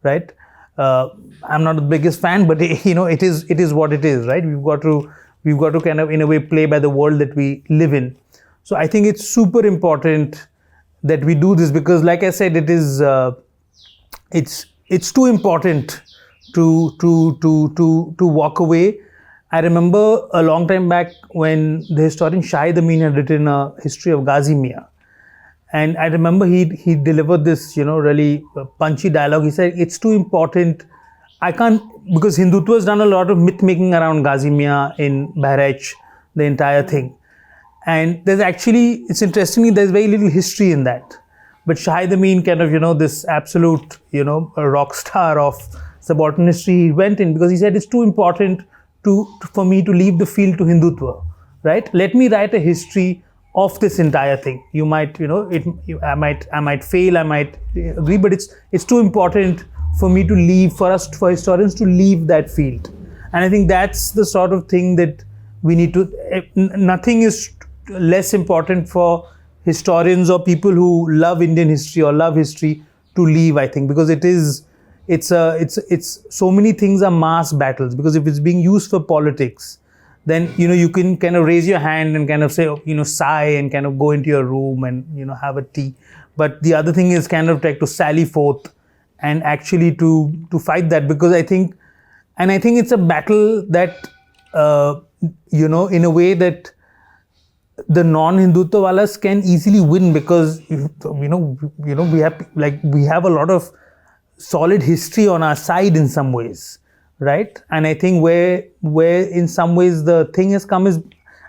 right? I'm not the biggest fan, but you know, it is what it is, right? We've got to kind of, in a way, play by the world that we live in. So I think it's super important that we do this, because, like I said, it is it's too important to walk away. I remember a long time back when the historian Shahid Amin had written a history of Ghazi Mia. And I remember he delivered this, you know, really punchy dialogue. He said, it's too important. I can't, because Hindutva has done a lot of myth making around Ghazi Mia in Bharatiya, the entire thing. And there's actually, it's interestingly, there's very little history in that. But Shahid Amin, kind of, you know, this absolute, you know, a rock star of subaltern history, he went in because he said, it's too important for me to leave the field to Hindutva, right? Let me write a history of this entire thing. You might, you know, I might fail, I might agree, but it's too important for me to leave, for historians to leave that field. And I think that's the sort of thing that we need to, nothing is less important for historians or people who love Indian history or love history to leave, I think, because it's so many things are mass battles, because if it's being used for politics, then, you know, you can kind of raise your hand and kind of say, you know, sigh and kind of go into your room and, you know, have a tea. But the other thing is kind of like to sally forth and actually to fight that, because I think it's a battle that, you know, in a way that the non-Hindutva walas can easily win, because, you know, we have a lot of solid history on our side in some ways, right? And I think where in some ways the thing has come is,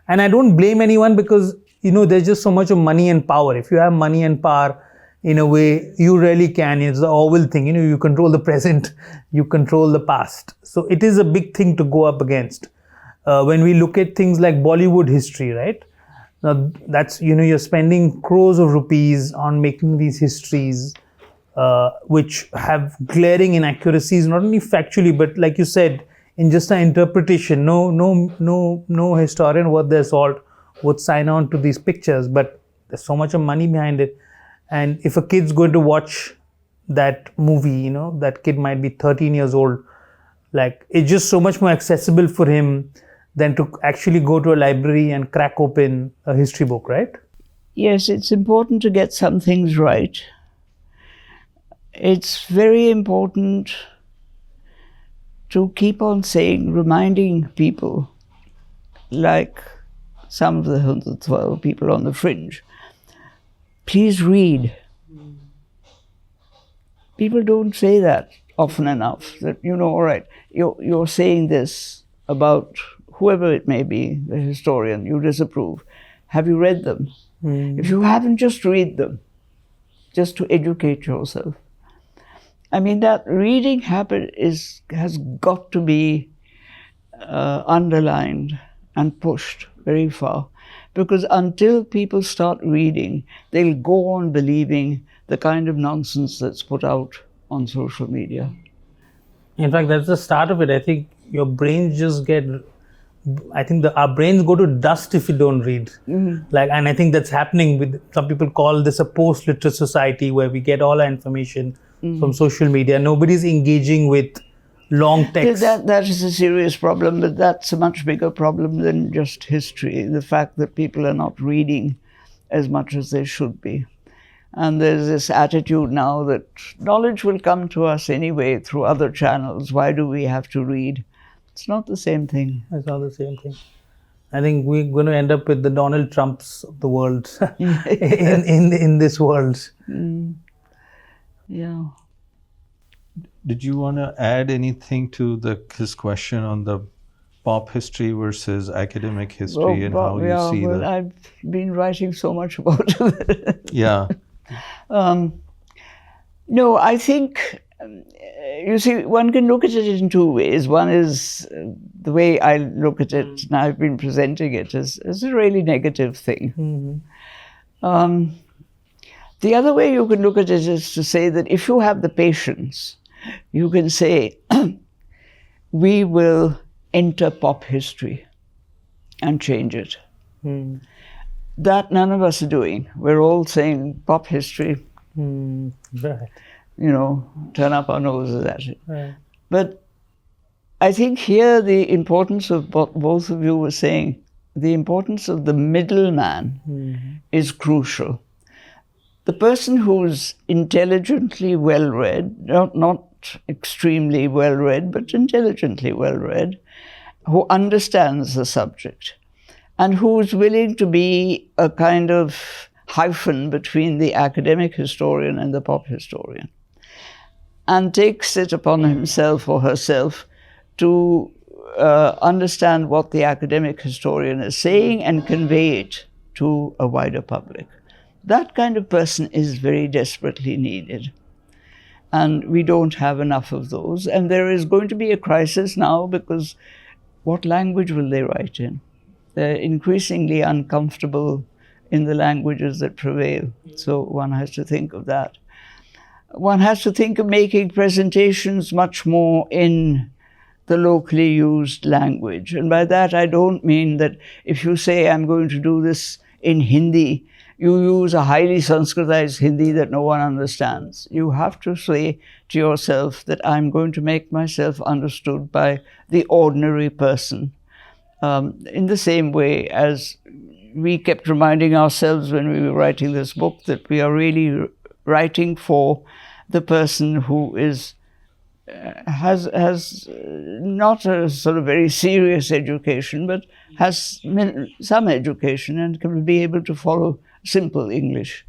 and I don't blame anyone, because, you know, there's just so much of money and power. If you have money and power, in a way, you really can. It's the Orwell thing, you know, you control the present, you control the past. So it is a big thing to go up against. When we look at things like Bollywood history, right? Now that's, you know, you're spending crores of rupees on making these histories, which have glaring inaccuracies, not only factually, but like you said, in just an interpretation. No historian worth their salt would sign on to these pictures, but there's so much of money behind it. And if a kid's going to watch that movie, that kid might be 13 years old, like it's just so much more accessible for him than to actually go to a library and crack open a history book, right? Yes, it's important to get some things right. It's very important to keep on reminding people, like some of the Hindutva people on the fringe, please read. People don't say that often enough, that, all right, you're saying this about whoever it may be, the historian, you disapprove. Have you read them? If you haven't, just read them, just to educate yourself. I mean, that reading habit has got to be underlined and pushed very far, because until people start reading, they'll go on believing the kind of nonsense that's put out on social media. In fact, that's the start of it. I think your brains just our brains go to dust if you don't read. And I think that's happening with, some people call this a post-literate society, where we get all our information from social media. Nobody's engaging with long text. That is a serious problem, but that's a much bigger problem than just history. The fact that people are not reading as much as they should be. And there's this attitude now that knowledge will come to us anyway through other channels. Why do we have to read? It's not the same thing. It's not the same thing. I think we're going to end up with the Donald Trumps of the world in this world. Yeah. Did you want to add anything to his question on the pop history versus academic history and how you see that? I've been writing so much about it. Yeah. No, I think, you see, one can look at it in two ways. One is the way I look at it, and I've been presenting it as a really negative thing. The other way you can look at it is to say that if you have the patience, you can say, we will enter pop history and change it. That none of us are doing. We're all saying pop history, Right. Turn up our noses at it. Right. But I think here the importance of what both of you were saying, the importance of the middleman is crucial. The person who's intelligently well-read, not extremely well-read, but intelligently well-read, who understands the subject, and who's willing to be a kind of hyphen between the academic historian and the pop historian, and takes it upon himself or herself to understand what the academic historian is saying and convey it to a wider public. That kind of person is very desperately needed. And we don't have enough of those. And there is going to be a crisis now, because what language will they write in? They're increasingly uncomfortable in the languages that prevail. So one has to think of that. One has to think of making presentations much more in the locally used language. And by that, I don't mean that if you say, I'm going to do this in Hindi, you use a highly Sanskritized Hindi that no one understands. You have to say to yourself that I'm going to make myself understood by the ordinary person. In the same way as we kept reminding ourselves when we were writing this book that we are really writing for the person who has not a sort of very serious education, but has some education and can be able to follow simple English.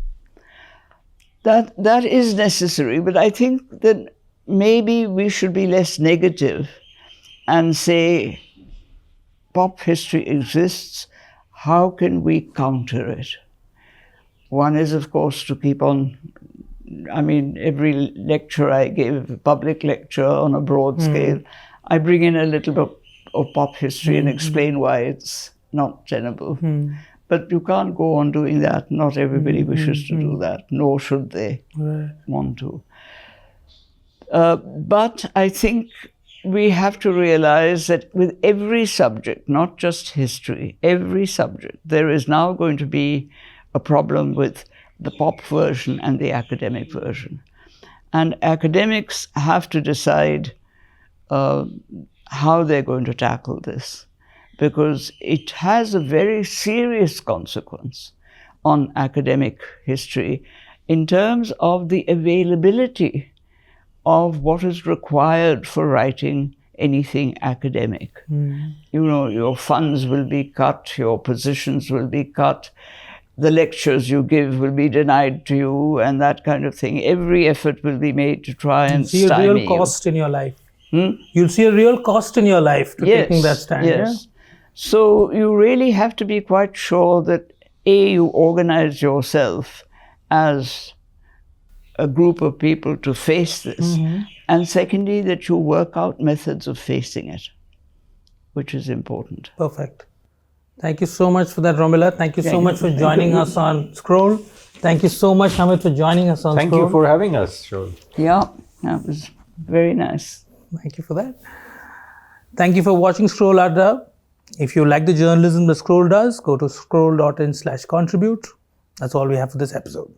That is necessary, but I think that maybe we should be less negative and say, pop history exists, how can we counter it? One is, of course, to keep on, every lecture I give, a public lecture on a broad scale, I bring in a little bit of pop history and explain why it's not tenable. But you can't go on doing that. Not everybody wishes to do that, nor should they want to. But I think we have to realize that with every subject, not just history, every subject, there is now going to be a problem with the pop version and the academic version. And academics have to decide how they're going to tackle this, because it has a very serious consequence on academic history in terms of the availability of what is required for writing anything academic. You know, your funds will be cut, your positions will be cut, the lectures you give will be denied to you, and that kind of thing. Every effort will be made to try and see a stymie real cost in your life. you. You'll see a real cost in your life to taking that stand. Yes. So you really have to be quite sure that A, you organize yourself as a group of people to face this, and secondly, that you work out methods of facing it, which is important. Perfect. Thank you so much for that, Romila. Thank you so much for joining us on Scroll. Thank you so much, Namit, for joining us on Scroll. Thank you for having us, Scroll. Yeah, that was very nice. Thank you for that. Thank you for watching Scroll Adda. If you like the journalism that Scroll does, go to scroll.in/contribute. That's all we have for this episode.